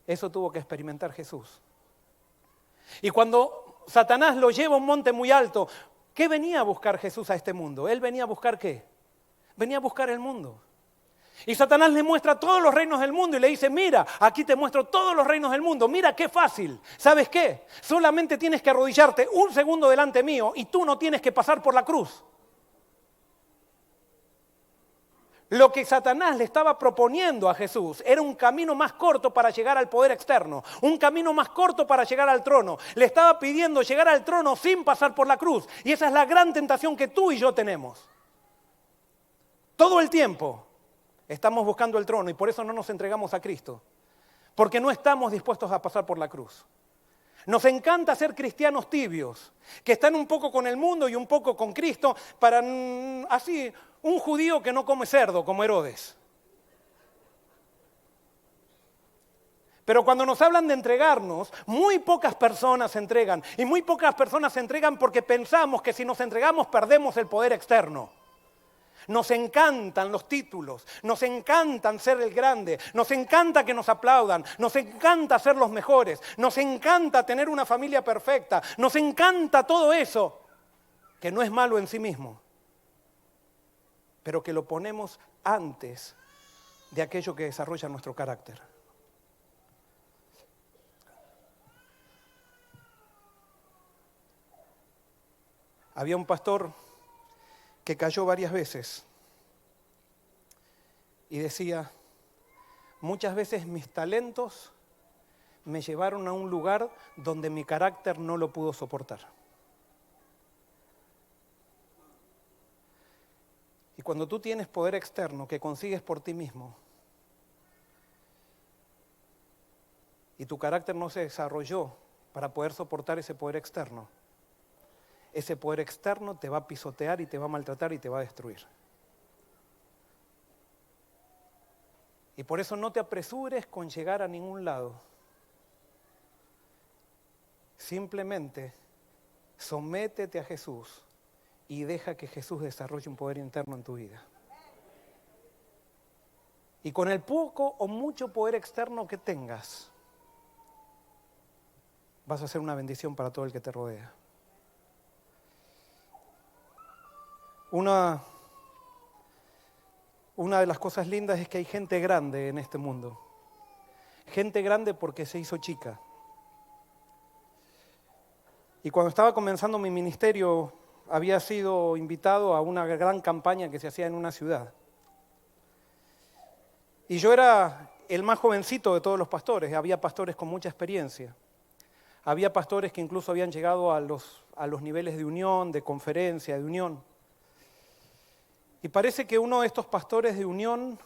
Eso tuvo que experimentar Jesús. Y cuando Satanás lo lleva a un monte muy alto, ¿qué venía a buscar Jesús a este mundo? Él venía a buscar ¿qué? Venía a buscar el mundo. Y Satanás le muestra todos los reinos del mundo y le dice, mira, aquí te muestro todos los reinos del mundo, mira qué fácil. ¿Sabes qué? Solamente tienes que arrodillarte un segundo delante mío y tú no tienes que pasar por la cruz. Lo que Satanás le estaba proponiendo a Jesús era un camino más corto para llegar al poder externo, un camino más corto para llegar al trono. Le estaba pidiendo llegar al trono sin pasar por la cruz. Y esa es la gran tentación que tú y yo tenemos. Todo el tiempo estamos buscando el trono y por eso no nos entregamos a Cristo. Porque no estamos dispuestos a pasar por la cruz. Nos encanta ser cristianos tibios, que están un poco con el mundo y un poco con Cristo, para así un judío que no come cerdo, como Herodes. Pero cuando nos hablan de entregarnos, muy pocas personas se entregan. Y muy pocas personas se entregan porque pensamos que si nos entregamos perdemos el poder externo. Nos encantan los títulos, nos encantan ser el grande, nos encanta que nos aplaudan, nos encanta ser los mejores, nos encanta tener una familia perfecta, nos encanta todo eso, que no es malo en sí mismo, pero que lo ponemos antes de aquello que desarrolla nuestro carácter. Había un pastor que cayó varias veces y decía, muchas veces mis talentos me llevaron a un lugar donde mi carácter no lo pudo soportar. Y cuando tú tienes poder externo que consigues por ti mismo y tu carácter no se desarrolló para poder soportar ese poder externo, ese poder externo te va a pisotear y te va a maltratar y te va a destruir. Y por eso no te apresures con llegar a ningún lado. Simplemente sométete a Jesús y deja que Jesús desarrolle un poder interno en tu vida. Y con el poco o mucho poder externo que tengas, vas a ser una bendición para todo el que te rodea. Una de las cosas lindas es que hay gente grande en este mundo. Gente grande porque se hizo chica. Y cuando estaba comenzando mi ministerio, había sido invitado a una gran campaña que se hacía en una ciudad. Y yo era el más jovencito de todos los pastores. Había pastores con mucha experiencia. Había pastores que incluso habían llegado a los niveles de unión, de conferencia, de unión. Y parece que uno de estos pastores de unión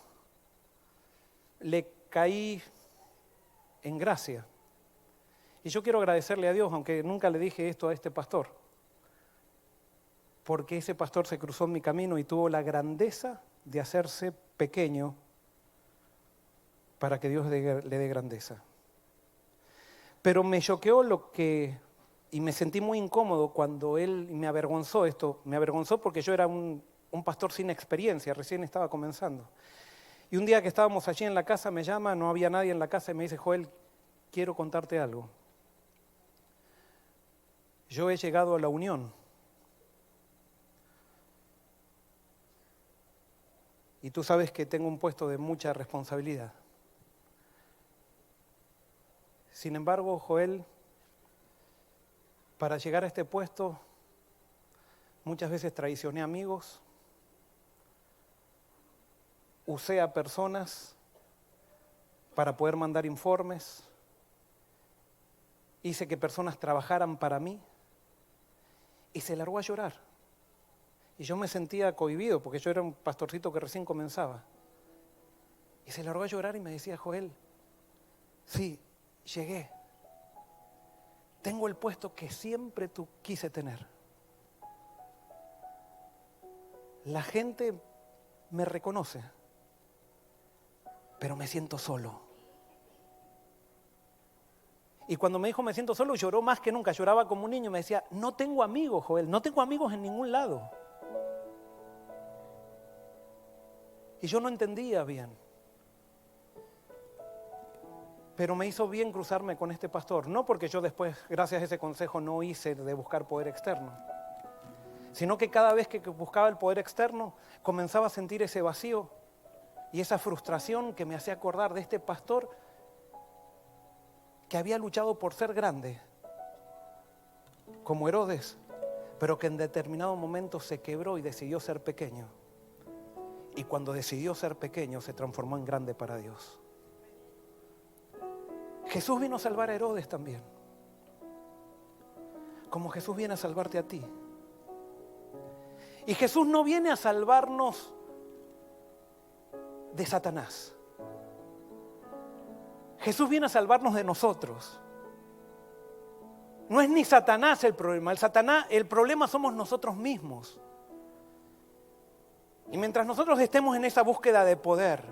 le caí en gracia. Y yo quiero agradecerle a Dios, aunque nunca le dije esto a este pastor, porque ese pastor se cruzó en mi camino y tuvo la grandeza de hacerse pequeño para que Dios le dé grandeza. Pero me choqueó y me sentí muy incómodo cuando él me avergonzó esto. Me avergonzó porque yo era un pastor sin experiencia, recién estaba comenzando. Y un día que estábamos allí en la casa, me llama, no había nadie en la casa y me dice: Joel, quiero contarte algo. Yo he llegado a la unión. Y tú sabes que tengo un puesto de mucha responsabilidad. Sin embargo, Joel, para llegar a este puesto, muchas veces traicioné amigos, usé a personas para poder mandar informes, hice que personas trabajaran para mí y se largó a llorar. Y yo me sentía cohibido porque yo era un pastorcito que recién comenzaba. Y se largó a llorar y me decía: Joel, sí, llegué. Tengo el puesto que siempre quise tener. La gente me reconoce, pero me siento solo. Y cuando me dijo me siento solo, lloró más que nunca, lloraba como un niño. Me decía: no tengo amigos, Joel, no tengo amigos en ningún lado. Y yo no entendía bien. Pero me hizo bien cruzarme con este pastor, no porque yo después, gracias a ese consejo, no hice de buscar poder externo, sino que cada vez que buscaba el poder externo, comenzaba a sentir ese vacío y esa frustración que me hacía acordar de este pastor que había luchado por ser grande, como Herodes, pero que en determinado momento se quebró y decidió ser pequeño. Y cuando decidió ser pequeño, se transformó en grande para Dios. Jesús vino a salvar a Herodes también, como Jesús viene a salvarte a ti. Y Jesús no viene a salvarnos de Satanás. Jesús viene a salvarnos de nosotros. No es ni Satanás el problema, el problema somos nosotros mismos. Y mientras nosotros estemos en esa búsqueda de poder,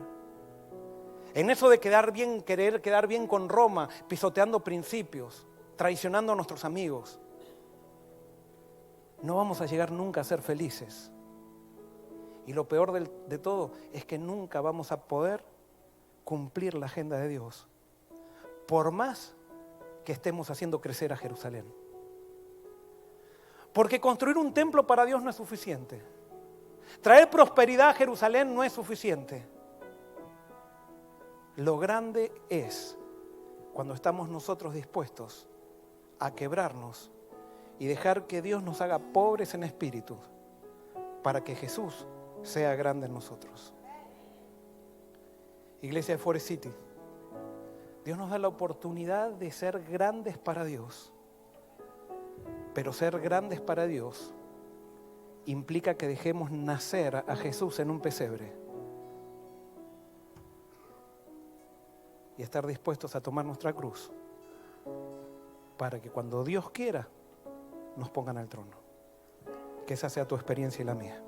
en eso de querer quedar bien con Roma, pisoteando principios, traicionando a nuestros amigos, no vamos a llegar nunca a ser felices. Y lo peor de todo es que nunca vamos a poder cumplir la agenda de Dios, por más que estemos haciendo crecer a Jerusalén. Porque construir un templo para Dios no es suficiente. Traer prosperidad a Jerusalén no es suficiente. Lo grande es cuando estamos nosotros dispuestos a quebrarnos y dejar que Dios nos haga pobres en espíritu para que Jesús sea grande en nosotros. Iglesia de Forest City, Dios nos da la oportunidad de ser grandes para Dios, pero ser grandes para Dios implica que dejemos nacer a Jesús en un pesebre y estar dispuestos a tomar nuestra cruz para que cuando Dios quiera nos pongan al trono. que esa sea tu experiencia y la mía.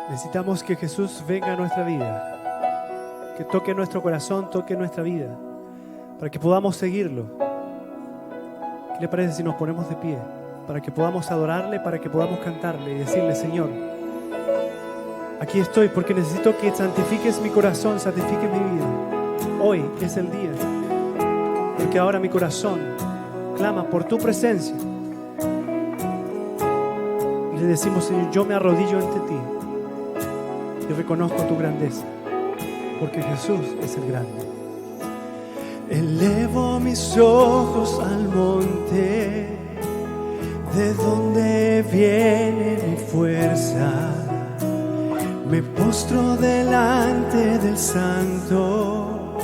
Necesitamos que Jesús venga a nuestra vida, que toque nuestro corazón, toque nuestra vida, para que podamos seguirlo. ¿Qué le parece si nos ponemos de pie? Para que podamos adorarle, para que podamos cantarle y decirle: Señor, aquí estoy porque necesito que santifiques mi corazón, santifiques mi vida. Hoy es el día, porque ahora mi corazón clama por tu presencia. Y le decimos: Señor, yo me arrodillo ante ti y reconozco tu grandeza, porque Jesús es el grande. Elevo mis ojos al monte, de donde viene mi fuerza. Me postro delante del Santo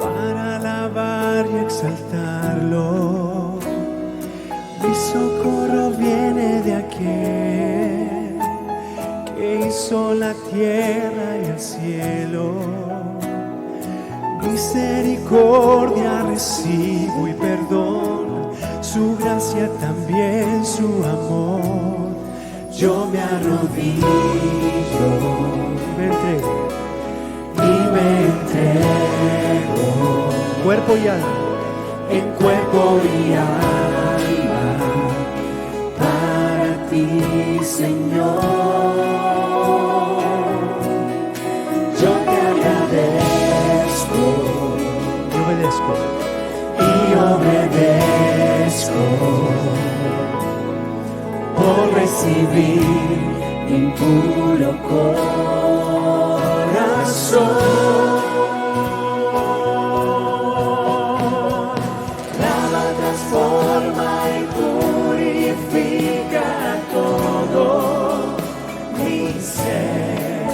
para alabar y exaltarlo. Mi socorro viene de aquel que hizo la tierra y el cielo. Misericordia recibo y perdón, su gracia también, su amor. Yo me arrodillo, me entrego y me entrego, cuerpo y alma, en cuerpo y alma, para ti, Señor. Yo te agradezco, yo obedezco y obedezco por recibir mi puro corazón. Lava, transforma y purifica todo mi ser.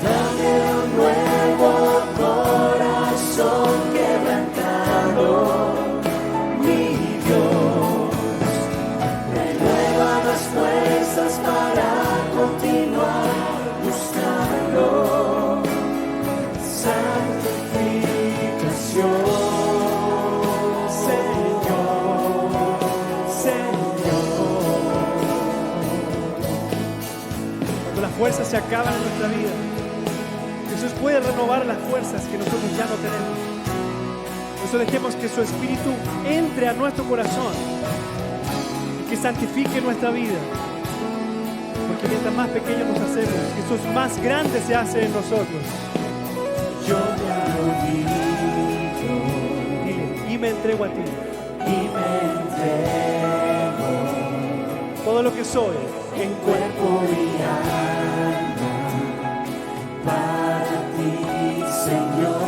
Dame un nuevo corazón quebrantado, mi Dios. Renueva las fuerzas para continuar buscando santificación. Señor, Señor. Cuando las fuerzas se acaban en nuestra vida, Jesús puede renovar las fuerzas que nosotros ya no tenemos. Por eso dejemos que su Espíritu entre a nuestro corazón y que santifique nuestra vida. Porque mientras más pequeños nos hacemos, Jesús más grande se hace en nosotros. Yo me arrodillo, dile, y me entrego a ti. Y me entrego todo lo que soy, en cuerpo y alma, para ti, Señor.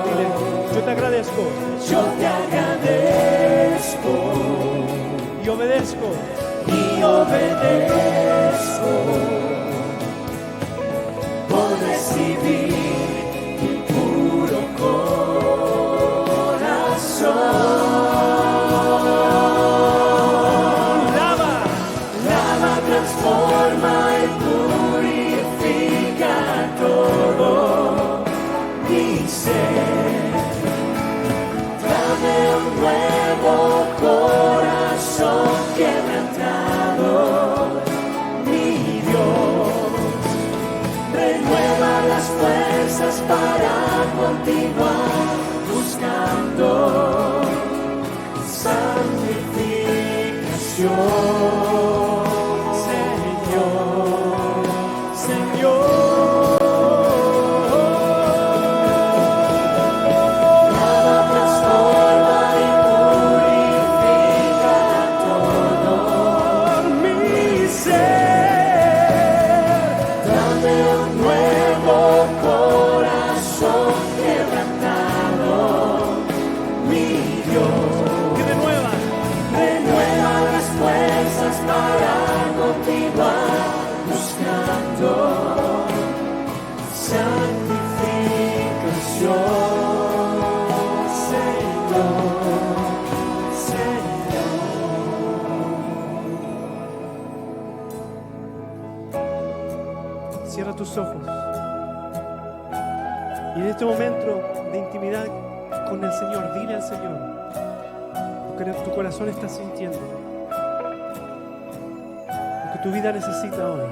Dile, yo te agradezco. Yo te agradezco. Y obedezco. Y obedezco por recibir mi puro corazón. Lava, lava, transforma y purifica todo mi ser. Dame un nuevo corazón quebrantado, mi Dios. Renueva las fuerzas para continuar buscando santificación. Señor, Señor. Lava, transforma y purifica todo mi ser. Dame un nuevo corazón quebrantado, mi Dios. Que renueva las fuerzas para continuar buscando santificación. Cierra tus ojos. Y en este momento de intimidad con el Señor, dile al Señor lo que tu corazón está sintiendo, lo que tu vida necesita hoy.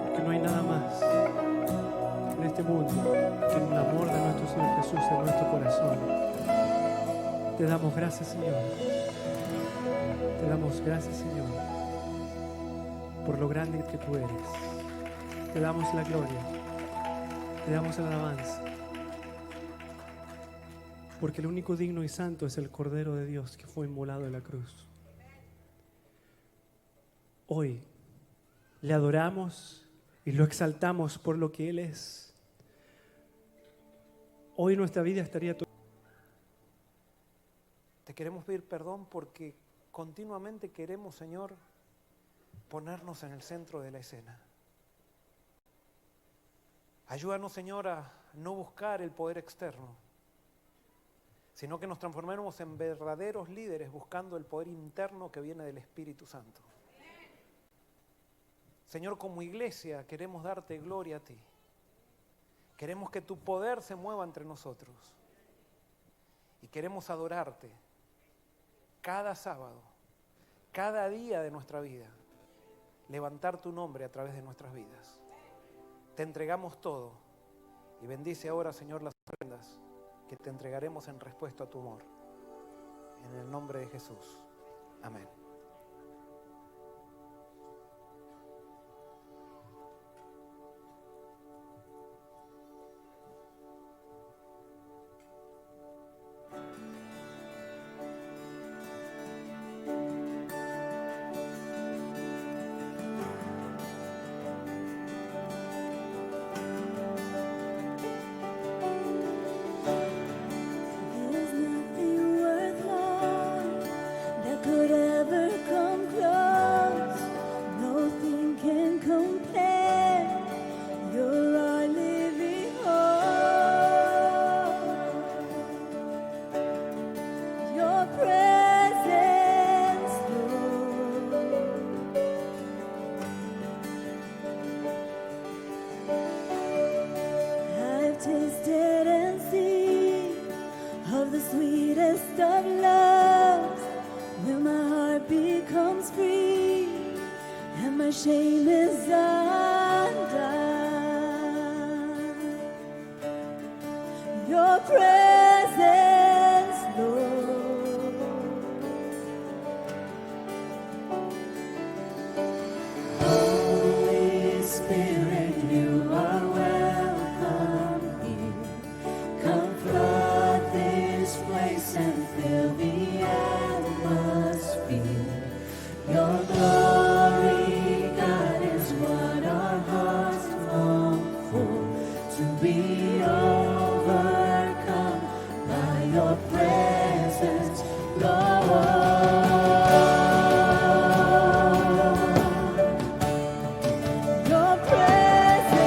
Porque no hay nada más en este mundo que el amor de nuestro Señor Jesús en nuestro corazón. Te damos gracias, Señor. Te damos gracias, Señor, por lo grande que tú eres. Te damos la gloria, te damos la alabanza, porque el único digno y santo es el Cordero de Dios que fue inmolado en la cruz. Hoy le adoramos y lo exaltamos por lo que Él es. Hoy nuestra vida estaría toda. Te queremos pedir perdón porque continuamente queremos, Señor, ponernos en el centro de la escena. Ayúdanos, Señor, a no buscar el poder externo, sino que nos transformemos en verdaderos líderes buscando el poder interno que viene del Espíritu Santo. Señor, como iglesia queremos darte gloria a ti. Queremos que tu poder se mueva entre nosotros. Y queremos adorarte cada sábado, cada día de nuestra vida, levantar tu nombre a través de nuestras vidas. Te entregamos todo y bendice ahora, Señor, las ofrendas que te entregaremos en respuesta a tu amor. En el nombre de Jesús. Amén. There's nothing worth more that could ever come close. Nothing can compare. You're our living hope. Your presence, Lord. I've tasted and seen of the sweetest of loves, when my heart becomes free and my shame is undone. Your presence, Lord. Holy Spirit, you are welcome here. Come flood this place and fill the atmosphere. Your glory, God, is what our hearts long for. To be overcome by your presence, Lord. Your presence,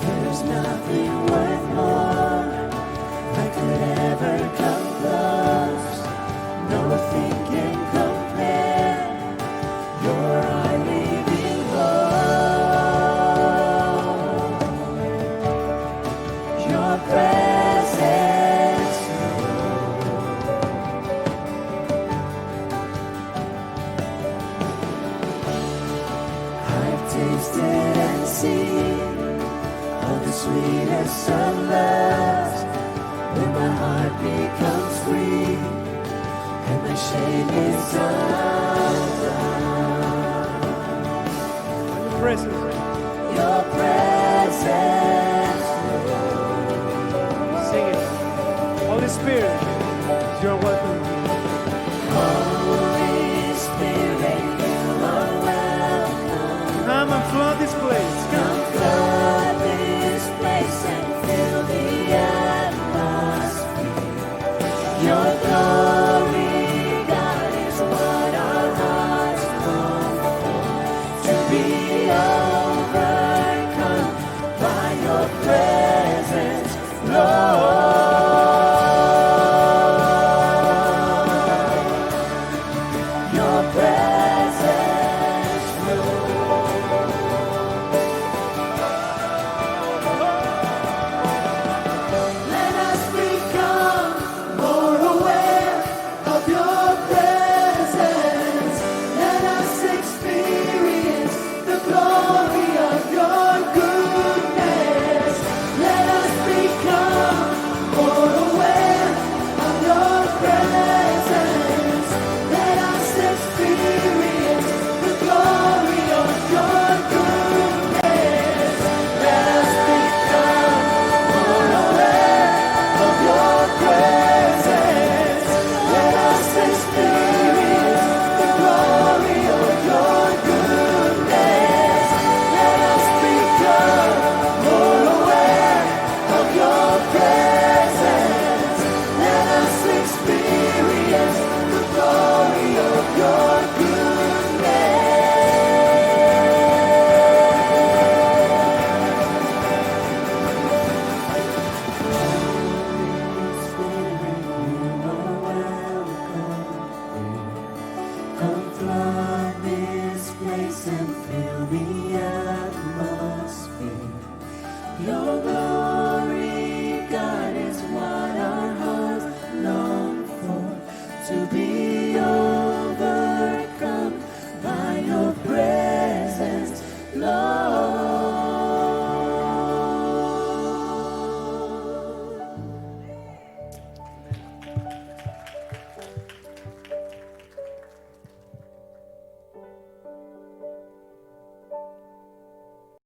there's nothing worth more that could ever come close. Nothing can compare. You're our living hope. Your presence, I've tasted and seen of the sweetest of loves, when my heart becomes free and my shame is undone. Your presence. Your presence, Sing it. Holy Spirit.